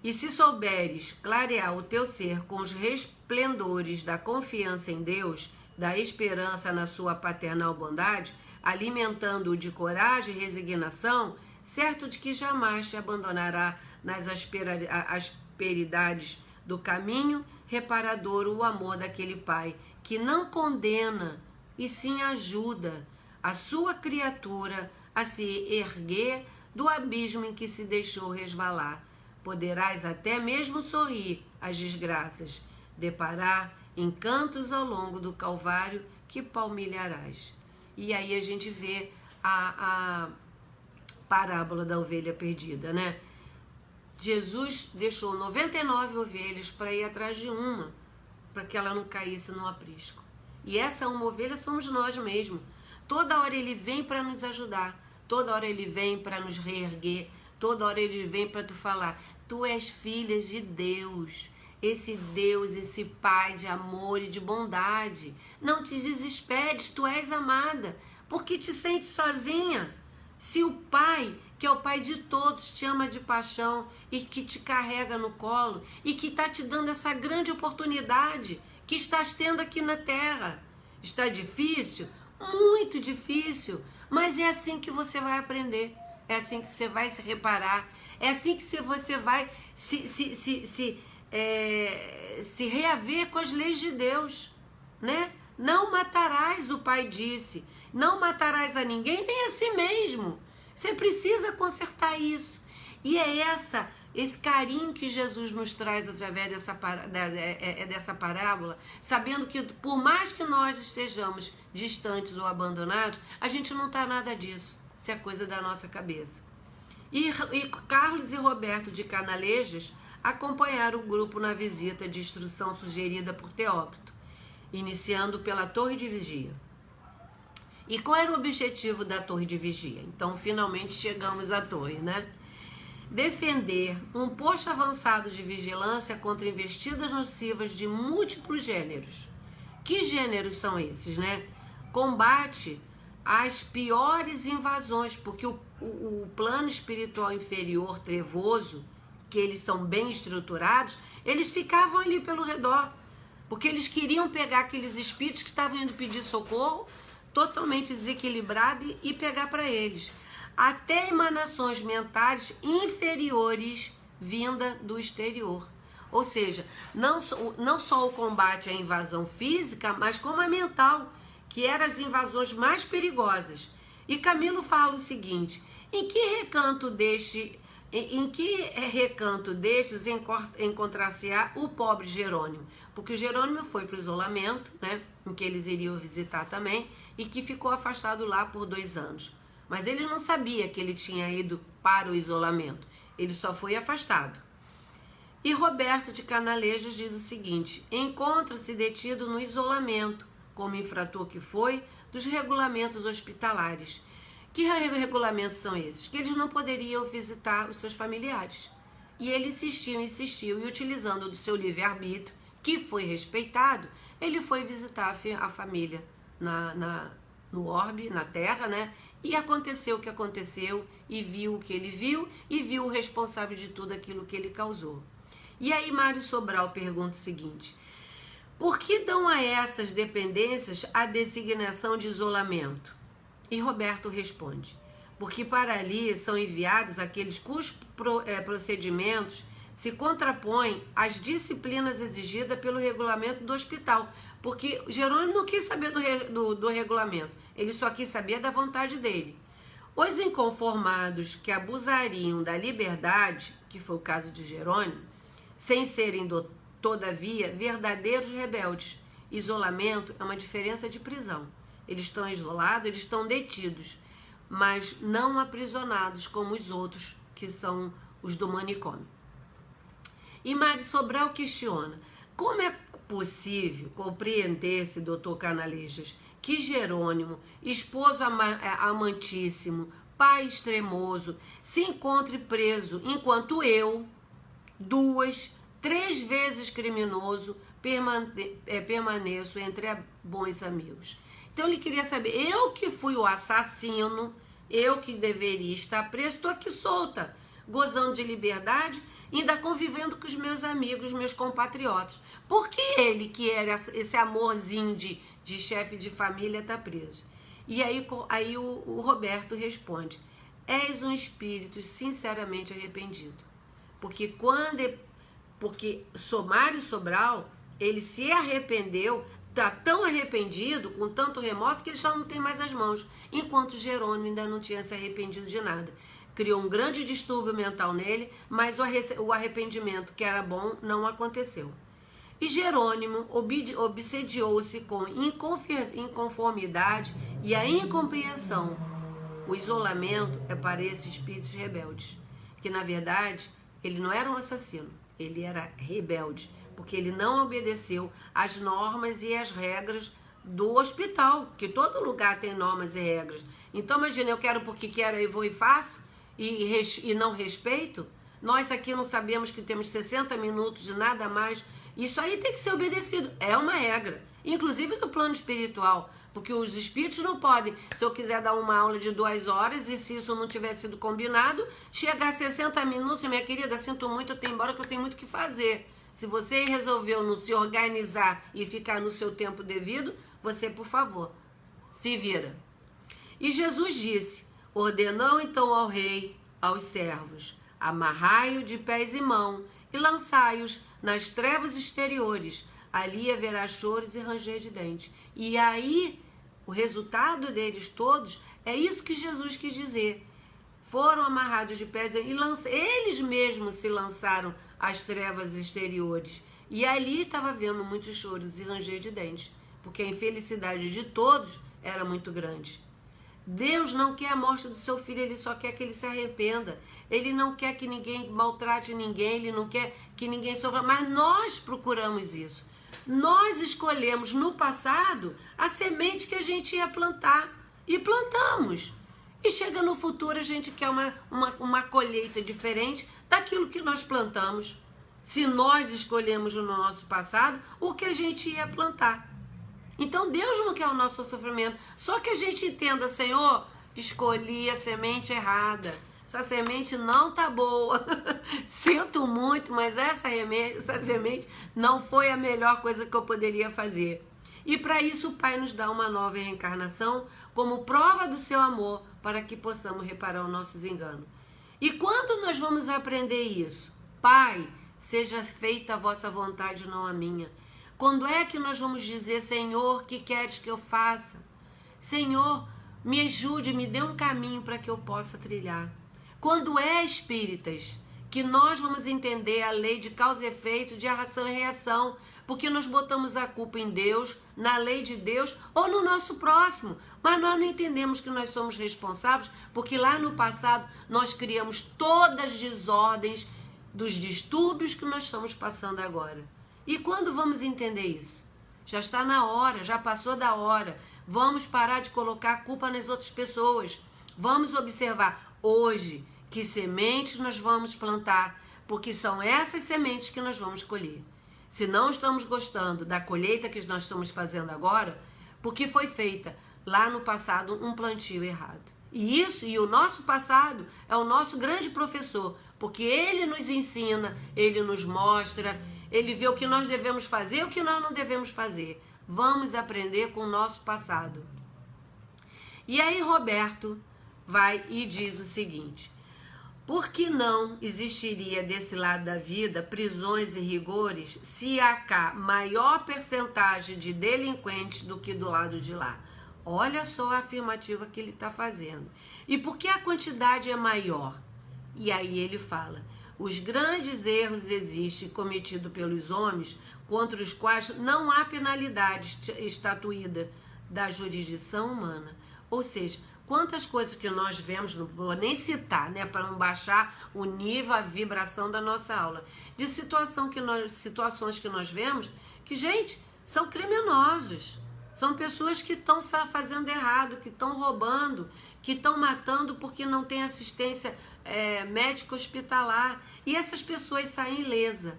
E se souberes clarear o teu ser com os resplendores da confiança em Deus, da esperança na sua paternal bondade, alimentando-o de coragem e resignação, certo de que jamais te abandonará nas asperidades do caminho reparador o amor daquele Pai, que não condena, e sim ajuda a sua criatura a se erguer do abismo em que se deixou resvalar. Poderás até mesmo sorrir às desgraças, deparar encantos ao longo do Calvário que palmilharás. E aí a gente vê a parábola da ovelha perdida, né? Jesus deixou 99 ovelhas para ir atrás de uma, para que ela não caísse no aprisco. E essa uma ovelha somos nós mesmos. Toda hora ele vem para nos ajudar, toda hora ele vem para nos reerguer, toda hora ele vem para tu falar: tu és filha de Deus, esse Deus, esse Pai de amor e de bondade. Não te desesperes, tu és amada. Por que te sentes sozinha? Se o Pai, que é o Pai de todos, te ama de paixão e que te carrega no colo e que está te dando essa grande oportunidade que estás tendo aqui na Terra. Está difícil? Muito difícil, mas é assim que você vai aprender, é assim que você vai se reparar, é assim que você vai se reaver com as leis de Deus, né? Não matarás, o Pai disse, não matarás a ninguém, nem a si mesmo. Você precisa consertar isso. E é esse carinho que Jesus nos traz através dessa parábola, sabendo que por mais que nós estejamos distantes ou abandonados, a gente não está nada disso. Isso é coisa da nossa cabeça. E Carlos e Roberto de Canalejas acompanharam o grupo na visita de instrução sugerida por Teócrito, iniciando pela Torre de Vigia. E qual era o objetivo da Torre de Vigia? Então, finalmente chegamos à torre, né? Defender um posto avançado de vigilância contra investidas nocivas de múltiplos gêneros. Que gêneros são esses, né? Combate às piores invasões, porque o plano espiritual inferior trevoso, que eles são bem estruturados, eles ficavam ali pelo redor, porque eles queriam pegar aqueles espíritos que estavam indo pedir socorro, totalmente desequilibrado, e pegar para eles. Até emanações mentais inferiores vinda do exterior. Ou seja, não só o combate à invasão física, mas como a mental, que eram as invasões mais perigosas. E Camilo fala o seguinte: em que recanto destes encontrar-se-á o pobre Jerônimo? Porque o Jerônimo foi para o isolamento, né, em que eles iriam visitar também, e que ficou afastado lá por 2 anos. Mas ele não sabia que ele tinha ido para o isolamento. Ele só foi afastado. E Roberto de Canalejas diz o seguinte: encontra-se detido no isolamento, como infrator que foi, dos regulamentos hospitalares. Que regulamentos são esses? Que eles não poderiam visitar os seus familiares. E ele insistiu, e utilizando do seu livre-arbítrio, que foi respeitado, ele foi visitar a família no orbe, na terra, né? E aconteceu o que aconteceu, e viu o que ele viu, e viu o responsável de tudo aquilo que ele causou. E aí Mário Sobral pergunta o seguinte: por que dão a essas dependências a designação de isolamento? E Roberto responde: porque para ali são enviados aqueles cujos procedimentos se contrapõem às disciplinas exigidas pelo regulamento do hospital. Porque Jerônimo não quis saber do regulamento, ele só quis saber da vontade dele. Os inconformados que abusariam da liberdade, que foi o caso de Jerônimo, sem serem, todavia, verdadeiros rebeldes. Isolamento é uma diferença de prisão. Eles estão isolados, eles estão detidos, mas não aprisionados como os outros, que são os do manicômio. E Mário Sobral questiona: como é possível compreender-se, doutor Canalejas, que Jerônimo, esposo amantíssimo, pai extremoso, se encontre preso, enquanto eu, 2, 3 vezes criminoso, permaneço entre bons amigos? Então ele queria saber: eu que fui o assassino, eu que deveria estar preso, estou aqui solta, gozando de liberdade, ainda convivendo com os meus amigos, meus compatriotas. Por que ele, que era esse amorzinho de chefe de família, está preso? E aí o Roberto responde: és um espírito sinceramente arrependido. Porque Mário Sobral, ele se arrependeu, está tão arrependido, com tanto remorso, que ele já não tem mais as mãos, enquanto Jerônimo ainda não tinha se arrependido de nada. Criou um grande distúrbio mental nele, mas o arrependimento, que era bom, não aconteceu. E Jerônimo obsediou-se com inconformidade e a incompreensão. O isolamento é para esses espíritos rebeldes, que na verdade ele não era um assassino, ele era rebelde, porque ele não obedeceu às normas e às regras do hospital, que todo lugar tem normas e regras. Então imagina, eu quero porque quero, eu vou e faço, e não respeito. Nós aqui não sabemos que temos 60 minutos de nada mais. Isso aí tem que ser obedecido. É uma regra. Inclusive no plano espiritual. Porque os espíritos não podem, se eu quiser dar uma aula de 2 horas e se isso não tiver sido combinado, chegar a 60 minutos, minha querida, sinto muito, eu tenho embora que eu tenho muito o que fazer. Se você resolveu não se organizar e ficar no seu tempo devido, você, por favor, se vira. E Jesus disse, ordenou então ao rei, aos servos, amarrai-o de pés e mãos e lançai-os nas trevas exteriores. Ali haverá choros e ranger de dentes. E aí, o resultado deles todos, é isso que Jesus quis dizer. Foram amarrados de pés e eles mesmos se lançaram às trevas exteriores. E ali estava vendo muitos choros e ranger de dentes, porque a infelicidade de todos era muito grande. Deus não quer a morte do seu filho, ele só quer que ele se arrependa. Ele não quer que ninguém maltrate ninguém, ele não quer que ninguém sofra, mas nós procuramos isso. Nós escolhemos no passado a semente que a gente ia plantar e plantamos. E chega no futuro a gente quer uma colheita diferente daquilo que nós plantamos. Se nós escolhemos no nosso passado o que a gente ia plantar. Então Deus não quer o nosso sofrimento. Só que a gente entenda, Senhor, escolhi a semente errada. Essa semente não tá boa. Sinto muito, mas essa semente não foi a melhor coisa que eu poderia fazer. E para isso o Pai nos dá uma nova reencarnação como prova do seu amor para que possamos reparar os nossos enganos. E quando nós vamos aprender isso? Pai, seja feita a vossa vontade, não a minha. Quando é que nós vamos dizer, Senhor, que queres que eu faça? Senhor, me ajude, me dê um caminho para que eu possa trilhar. Quando é, espíritas, que nós vamos entender a lei de causa e efeito, de ação e reação, porque nós botamos a culpa em Deus, na lei de Deus ou no nosso próximo. Mas nós não entendemos que nós somos responsáveis, porque lá no passado nós criamos todas as desordens dos distúrbios que nós estamos passando agora. E quando vamos entender isso? Já está na hora, já passou da hora. Vamos parar de colocar a culpa nas outras pessoas. Vamos observar hoje que sementes nós vamos plantar, porque são essas sementes que nós vamos colher. Se não estamos gostando da colheita que nós estamos fazendo agora, porque foi feita lá no passado um plantio errado. E isso, e o nosso passado é o nosso grande professor, porque ele nos ensina, ele nos mostra, ele vê o que nós devemos fazer e o que nós não devemos fazer. Vamos aprender com o nosso passado. E aí Roberto vai e diz o seguinte: por que não existiria desse lado da vida prisões e rigores se há cá maior percentagem de delinquentes do que do lado de lá? Olha só a afirmativa que ele está fazendo. E por que a quantidade é maior? E aí ele fala: os grandes erros existem cometidos pelos homens contra os quais não há penalidade estatuída da jurisdição humana. Ou seja, quantas coisas que nós vemos, não vou nem citar, né, para não baixar o nível, a vibração da nossa aula, de situações que nós vemos, que, gente, são criminosos, são pessoas que estão fazendo errado, que estão roubando, que estão matando porque não tem assistência médica hospitalar, e essas pessoas saem ilesas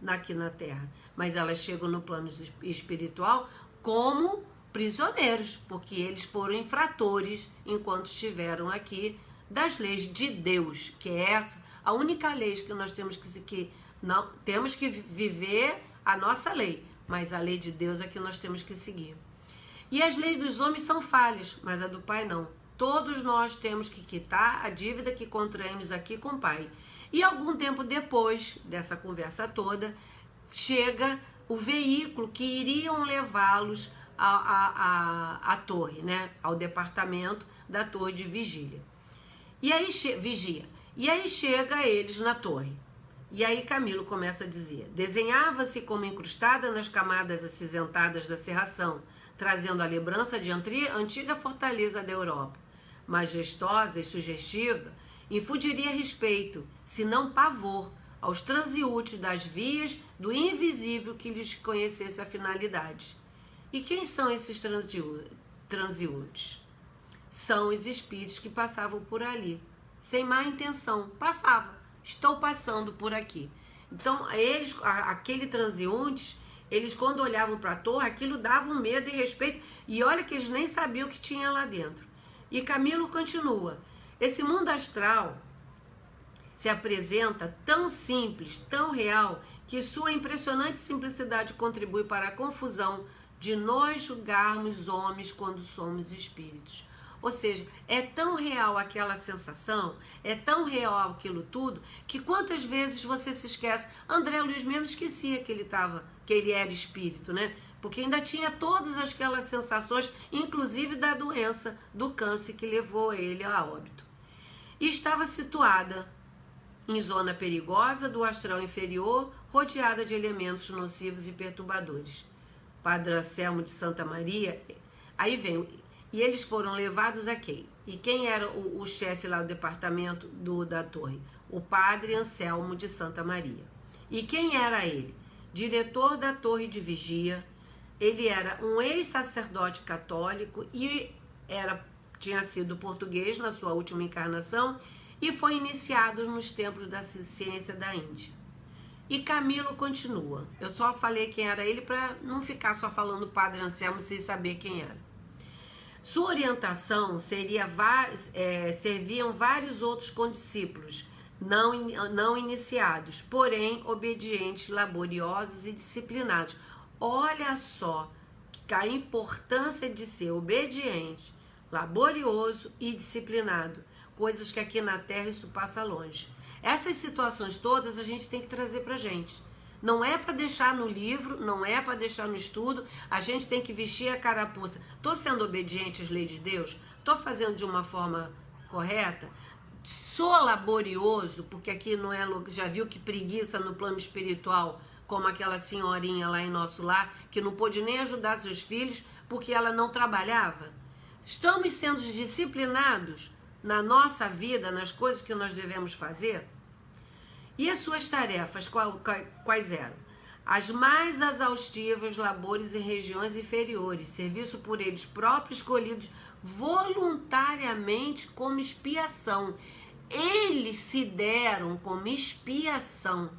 aqui na Terra, mas elas chegam no plano espiritual como prisioneiros, porque eles foram infratores enquanto estiveram aqui das leis de Deus, que é essa a única lei que nós temos que viver a nossa lei, mas a lei de Deus é que nós temos que seguir. E as leis dos homens são falhas, mas a do Pai não. Todos nós temos que quitar a dívida que contraímos aqui com o Pai. E algum tempo depois dessa conversa toda, chega o veículo que iriam levá-los à torre, né? Ao departamento da torre de vigília. E aí vigia. E aí chega eles na torre. E aí Camilo começa a dizer: desenhava-se como incrustada nas camadas acinzentadas da cerração, trazendo a lembrança de antiga fortaleza da Europa, majestosa e sugestiva, infundiria respeito, se não pavor, aos transeúntes das vias do invisível que lhes conhecesse a finalidade. E quem são esses transeúntes? São os espíritos que passavam por ali, sem má intenção, passavam. estou passando por aqui. Então, eles, aquele transeuntes, eles quando olhavam para a torre, aquilo dava um medo e respeito. E olha que eles nem sabiam o que tinha lá dentro. E Camilo continua. Esse mundo astral se apresenta tão simples, tão real, que sua impressionante simplicidade contribui para a confusão de nós julgarmos homens quando somos espíritos. Ou seja, é tão real aquela sensação, é tão real aquilo tudo, que quantas vezes você se esquece. André Luiz mesmo esquecia que ele era espírito, né? Porque ainda tinha todas aquelas sensações, inclusive da doença do câncer que levou ele a óbito. E estava situada em zona perigosa do astral inferior, rodeada de elementos nocivos e perturbadores. Padre Anselmo de Santa Maria, aí vem, e eles foram levados a quem? E quem era o chefe lá do departamento da torre? O Padre Anselmo de Santa Maria. E quem era ele? Diretor da torre de vigia. Ele era um ex-sacerdote católico e tinha sido português na sua última encarnação e foi iniciado nos templos da ciência da Índia. E Camilo continua. Eu só falei quem era ele para não ficar só falando Padre Anselmo sem saber quem era. Sua orientação serviam vários outros condiscípulos, não iniciados, porém obedientes, laboriosos e disciplinados. Olha só a importância de ser obediente, laborioso e disciplinado. Coisas que aqui na Terra isso passa longe. Essas situações todas a gente tem que trazer pra gente. Não é para deixar no livro, não é para deixar no estudo, a gente tem que vestir a carapuça. Tô sendo obediente às leis de Deus? Tô fazendo de uma forma correta? Sou laborioso, porque aqui não é, já viu que preguiça no plano espiritual, como aquela senhorinha lá em nosso lar, que não pôde nem ajudar seus filhos porque ela não trabalhava? Estamos sendo disciplinados na nossa vida, nas coisas que nós devemos fazer? E as suas tarefas, quais eram? As mais exaustivas labores em regiões inferiores, serviço por eles próprios escolhidos voluntariamente como expiação. Eles se deram como expiação.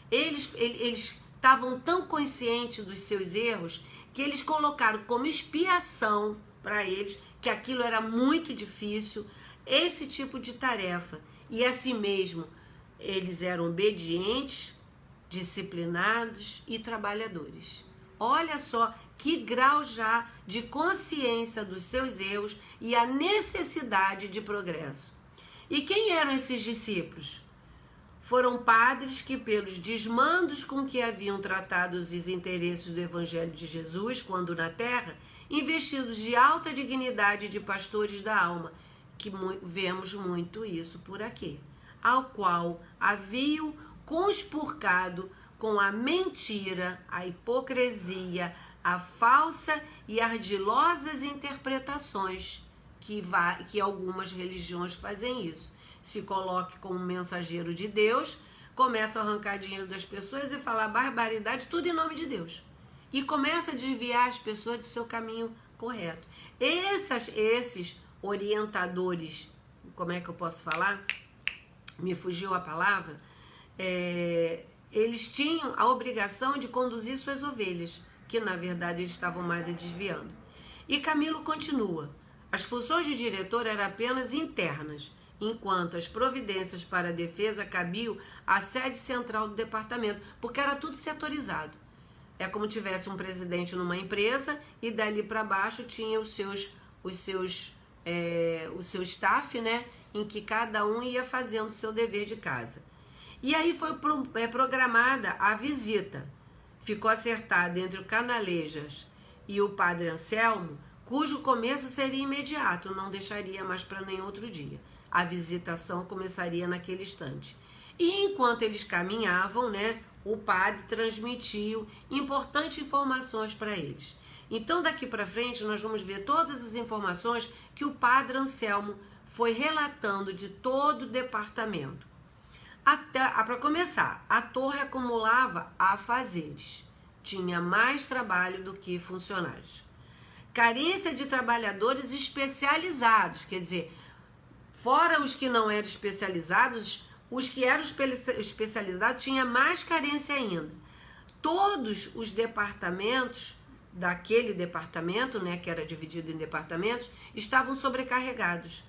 Eles estavam tão conscientes dos seus erros que eles colocaram como expiação para eles, que aquilo era muito difícil, esse tipo de tarefa. E assim mesmo, eles eram obedientes, disciplinados e trabalhadores. Olha só que grau já de consciência dos seus erros e a necessidade de progresso. E quem eram esses discípulos? Foram padres que, pelos desmandos com que haviam tratado os interesses do Evangelho de Jesus, quando na Terra, investidos de alta dignidade de pastores da alma, que vemos muito isso por aqui, ao qual haviam conspurcado com a mentira, a hipocrisia, a falsa e ardilosas interpretações que algumas religiões fazem isso. Se coloque como mensageiro de Deus, começa a arrancar dinheiro das pessoas e falar barbaridade, tudo em nome de Deus. E começa a desviar as pessoas do seu caminho correto. Esses orientadores, como é que eu posso falar? Me fugiu a palavra. Eles tinham a obrigação de conduzir suas ovelhas, que na verdade eles estavam mais desviando. E Camilo continua. As funções de diretor eram apenas internas, enquanto as providências para a defesa cabiam à sede central do departamento, porque era tudo setorizado. É como tivesse um presidente numa empresa e dali para baixo tinha o seu staff, né, em que cada um ia fazendo o seu dever de casa. E aí foi programada a visita. Ficou acertada entre o Canalejas e o Padre Anselmo, cujo começo seria imediato, não deixaria mais para nenhum outro dia. A visitação começaria naquele instante. E enquanto eles caminhavam, né, o padre transmitiu importantes informações para eles. Então, daqui para frente, nós vamos ver todas as informações que o Padre Anselmo foi relatando de todo o departamento. Para começar, a torre acumulava afazeres. Tinha mais trabalho do que funcionários. Carência de trabalhadores especializados, quer dizer, fora os que não eram especializados, Os que eram especializados tinham mais carência ainda. Todos os departamentos daquele departamento, né, que era dividido em departamentos, estavam sobrecarregados.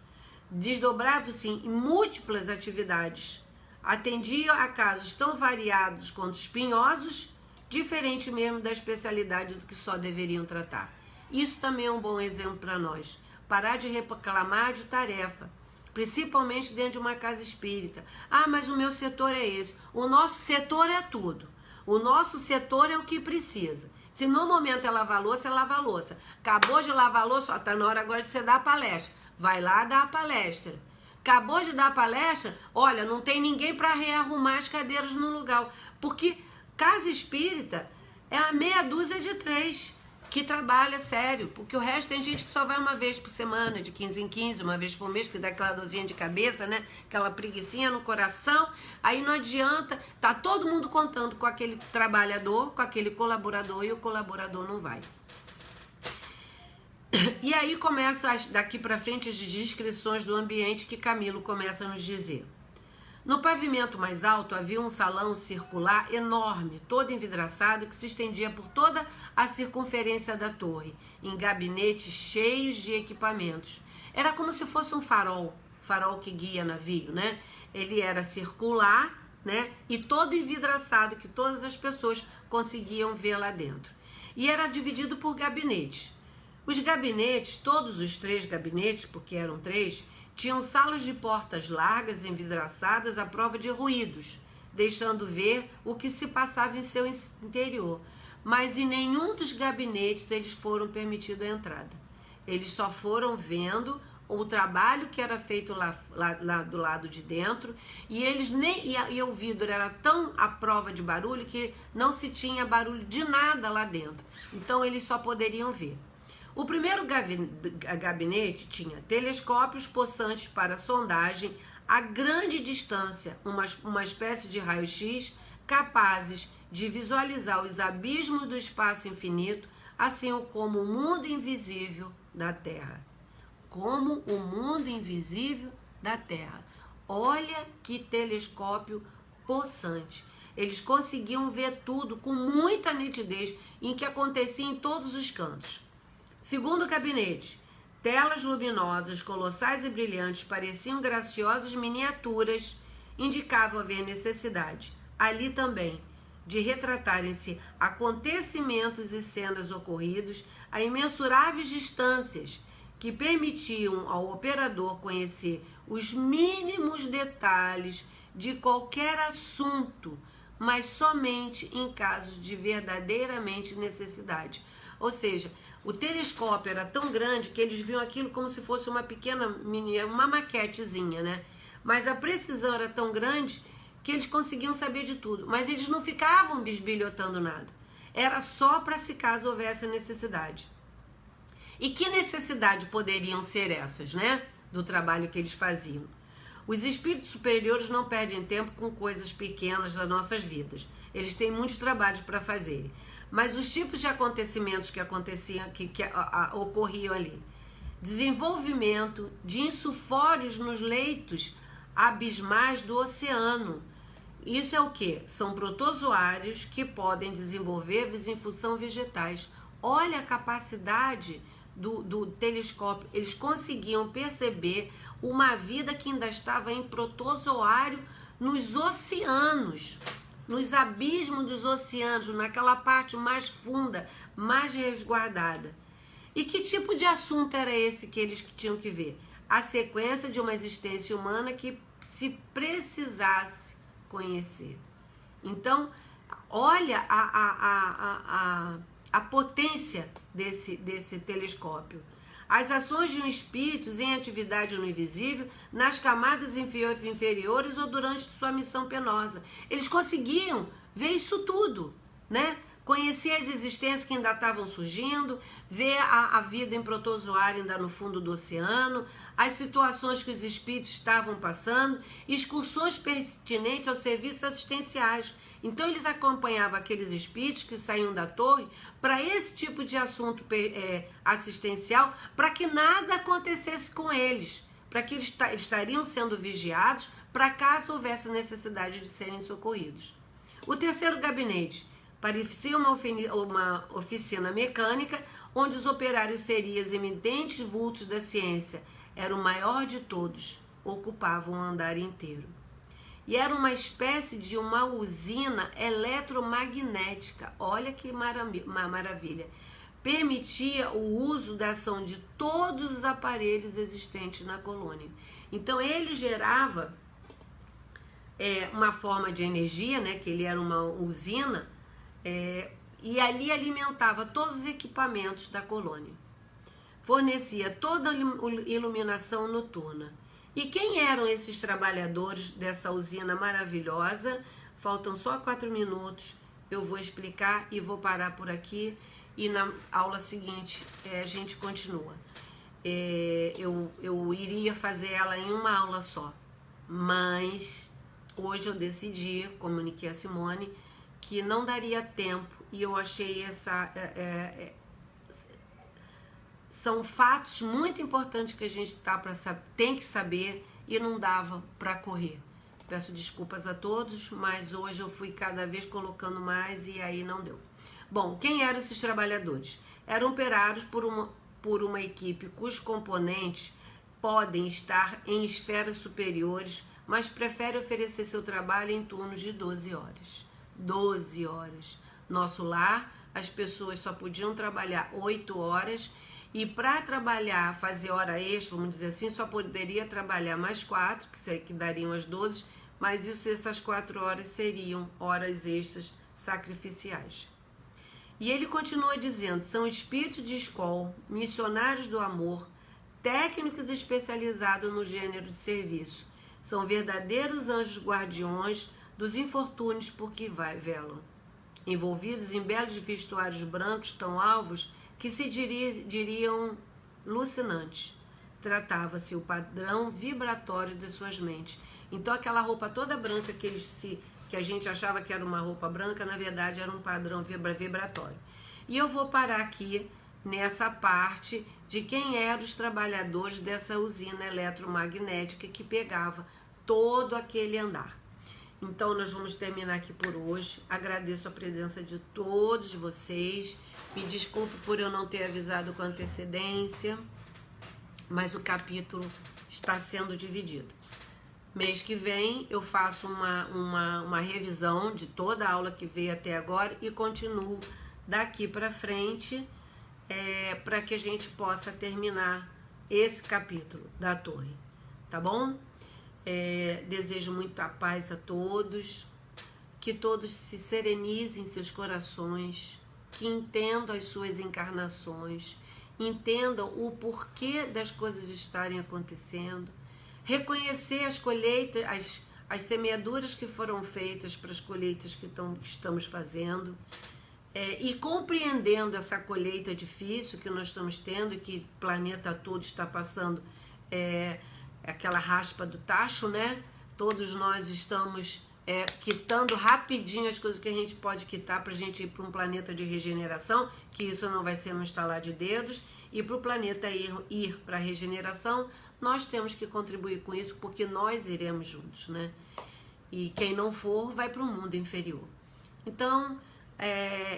Desdobravam-se em múltiplas atividades. Atendiam a casos tão variados quanto espinhosos, diferente mesmo da especialidade do que só deveriam tratar. Isso também é um bom exemplo para nós. Parar de reclamar de tarefa, principalmente dentro de uma casa espírita. Ah, mas o meu setor é esse. O nosso setor é tudo. O nosso setor é o que precisa. Se no momento é lavar louça, é lavar louça. Acabou de lavar louça, está na hora agora de você dar a palestra. Vai lá dar a palestra. Acabou de dar a palestra, olha, não tem ninguém para rearrumar as cadeiras no lugar. Porque casa espírita é a meia dúzia de 3 que trabalha sério. Porque o resto tem gente que só vai uma vez por semana, de 15 em 15, uma vez por mês, que dá aquela dorzinha de cabeça, né? Aquela preguicinha no coração. Aí não adianta, tá todo mundo contando com aquele trabalhador, com aquele colaborador, e o colaborador não vai. E aí começa daqui para frente as descrições do ambiente que Camilo começa a nos dizer. No pavimento mais alto havia um salão circular enorme, todo envidraçado, que se estendia por toda a circunferência da torre, em gabinetes cheios de equipamentos. Era como se fosse um farol que guia navio, né? Ele era circular, né? E todo envidraçado, que todas as pessoas conseguiam ver lá dentro. E era dividido por gabinetes. Os gabinetes, todos os 3 gabinetes, porque eram 3, tinham salas de portas largas, envidraçadas à prova de ruídos, deixando ver o que se passava em seu interior. Mas em nenhum dos gabinetes eles foram permitidos a entrada. Eles só foram vendo o trabalho que era feito lá do lado de dentro, e eles e o vidro era tão à prova de barulho que não se tinha barulho de nada lá dentro. Então eles só poderiam ver. O primeiro gabinete tinha telescópios possantes para sondagem a grande distância, uma espécie de raio-x capazes de visualizar os abismos do espaço infinito, assim como o mundo invisível da Terra. Como o mundo invisível da Terra. Olha que telescópio possante. Eles conseguiam ver tudo com muita nitidez, em que acontecia em todos os cantos. Segundo gabinete, telas luminosas, colossais e brilhantes, pareciam graciosas miniaturas, indicavam haver necessidade, ali também, de retratarem-se acontecimentos e cenas ocorridos a imensuráveis distâncias, que permitiam ao operador conhecer os mínimos detalhes de qualquer assunto, mas somente em casos de verdadeiramente necessidade. Ou seja, o telescópio era tão grande que eles viam aquilo como se fosse uma pequena, uma maquetezinha, né? Mas a precisão era tão grande que eles conseguiam saber de tudo. Mas eles não ficavam bisbilhotando nada. Era só para se caso houvesse necessidade. E que necessidade poderiam ser essas, né? Do trabalho que eles faziam. Os espíritos superiores não perdem tempo com coisas pequenas das nossas vidas. Eles têm muitos trabalhos para fazer. Mas os tipos de acontecimentos que aconteciam, que ocorriam ali. Desenvolvimento de insufórios nos leitos abismais do oceano. Isso é o quê? São protozoários que podem desenvolver em função vegetais. Olha a capacidade do telescópio. Eles conseguiam perceber uma vida que ainda estava em protozoário nos oceanos. Nos abismos dos oceanos, naquela parte mais funda, mais resguardada. E que tipo de assunto era esse que eles tinham que ver? A sequência de uma existência humana que se precisasse conhecer. Então, olha a potência desse telescópio. As ações de um espírito em atividade no invisível, nas camadas inferiores ou durante sua missão penosa. Eles conseguiam ver isso tudo, né? Conhecer as existências que ainda estavam surgindo, ver a vida em protozoário ainda no fundo do oceano, as situações que os espíritos estavam passando, excursões pertinentes aos serviços assistenciais. Então eles acompanhavam aqueles espíritos que saíam da torre para esse tipo de assunto assistencial, para que nada acontecesse com eles, para que eles estariam sendo vigiados para caso houvesse necessidade de serem socorridos. O terceiro gabinete parecia uma oficina mecânica, onde os operários seriam os eminentes vultos da ciência. Era o maior de todos, ocupavam o andar inteiro. E era uma espécie de uma usina eletromagnética. Olha que maravilha. Permitia o uso da ação de todos os aparelhos existentes na colônia. Então ele gerava uma forma de energia, né, que ele era uma usina, e ali alimentava todos os equipamentos da colônia. Fornecia toda a iluminação noturna. E quem eram esses trabalhadores dessa usina maravilhosa? Faltam só 4 minutos, eu vou explicar e vou parar por aqui. E na aula seguinte a gente continua. Eu iria fazer ela em uma aula só, mas hoje eu decidi, comuniquei a Simone, que não daria tempo, e eu achei são fatos muito importantes que a gente tem que saber e não dava para correr. Peço desculpas a todos, mas hoje eu fui cada vez colocando mais e aí não deu. Bom, quem eram esses trabalhadores? Eram operados por uma equipe cujos componentes podem estar em esferas superiores, mas prefere oferecer seu trabalho em turnos de 12 horas. 12 horas. Nosso lar, as pessoas só podiam trabalhar 8 horas e para trabalhar, fazer hora extra, vamos dizer assim, só poderia trabalhar mais 4, que dariam as 12, mas essas 4 horas seriam horas extras sacrificiais. E ele continua dizendo, são espíritos de escola, missionários do amor, técnicos especializados no gênero de serviço. São verdadeiros anjos guardiões dos infortúnios por que velam. Envolvidos em belos vestuários brancos tão alvos que se diriam alucinantes. Tratava-se o padrão vibratório de suas mentes. Então aquela roupa toda branca que a gente achava que era uma roupa branca, na verdade era um padrão vibratório. E eu vou parar aqui nessa parte de quem eram os trabalhadores dessa usina eletromagnética que pegava todo aquele andar. Então nós vamos terminar aqui por hoje. Agradeço a presença de todos vocês. Me desculpe por eu não ter avisado com antecedência, mas o capítulo está sendo dividido. Mês que vem eu faço uma revisão de toda a aula que veio até agora e continuo daqui para frente para que a gente possa terminar esse capítulo da torre, tá bom? Desejo muita paz a todos, que todos se serenizem seus corações, que entendam as suas encarnações, entendam o porquê das coisas estarem acontecendo, reconhecer as colheitas, as semeaduras que foram feitas para as colheitas que estamos fazendo, e compreendendo essa colheita difícil que nós estamos tendo e que o planeta todo está passando, aquela raspa do tacho, né? Todos nós estamos quitando rapidinho as coisas que a gente pode quitar para a gente ir para um planeta de regeneração, que isso não vai ser no estalar de dedos, e para o planeta ir para a regeneração, nós temos que contribuir com isso, porque nós iremos juntos, né? E quem não for, vai para o mundo inferior. Então,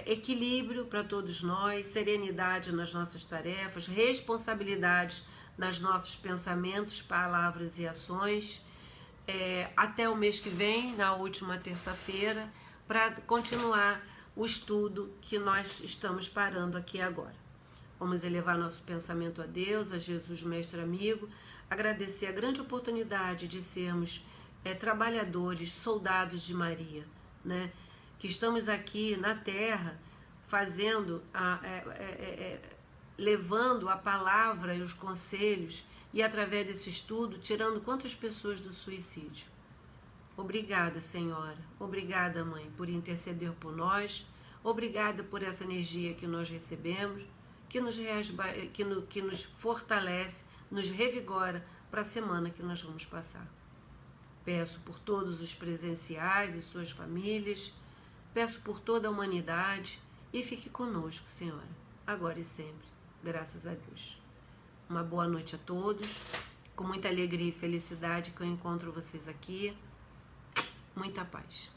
equilíbrio para todos nós, serenidade nas nossas tarefas, responsabilidade nos nossos pensamentos, palavras e ações. Até o mês que vem, na última terça-feira, para continuar o estudo que nós estamos parando aqui agora. Vamos elevar nosso pensamento a Deus, a Jesus, mestre amigo, agradecer a grande oportunidade de sermos trabalhadores, soldados de Maria, né? Que estamos aqui na Terra fazendo, levando a palavra e os conselhos e através desse estudo, tirando quantas pessoas do suicídio. Obrigada, Senhora. Obrigada, Mãe, por interceder por nós. Obrigada por essa energia que nós recebemos, que nos fortalece, nos revigora para a semana que nós vamos passar. Peço por todos os presenciais e suas famílias, peço por toda a humanidade e fique conosco, Senhora, agora e sempre. Graças a Deus. Uma boa noite a todos. com muita alegria e felicidade que eu encontro vocês aqui. Muita paz.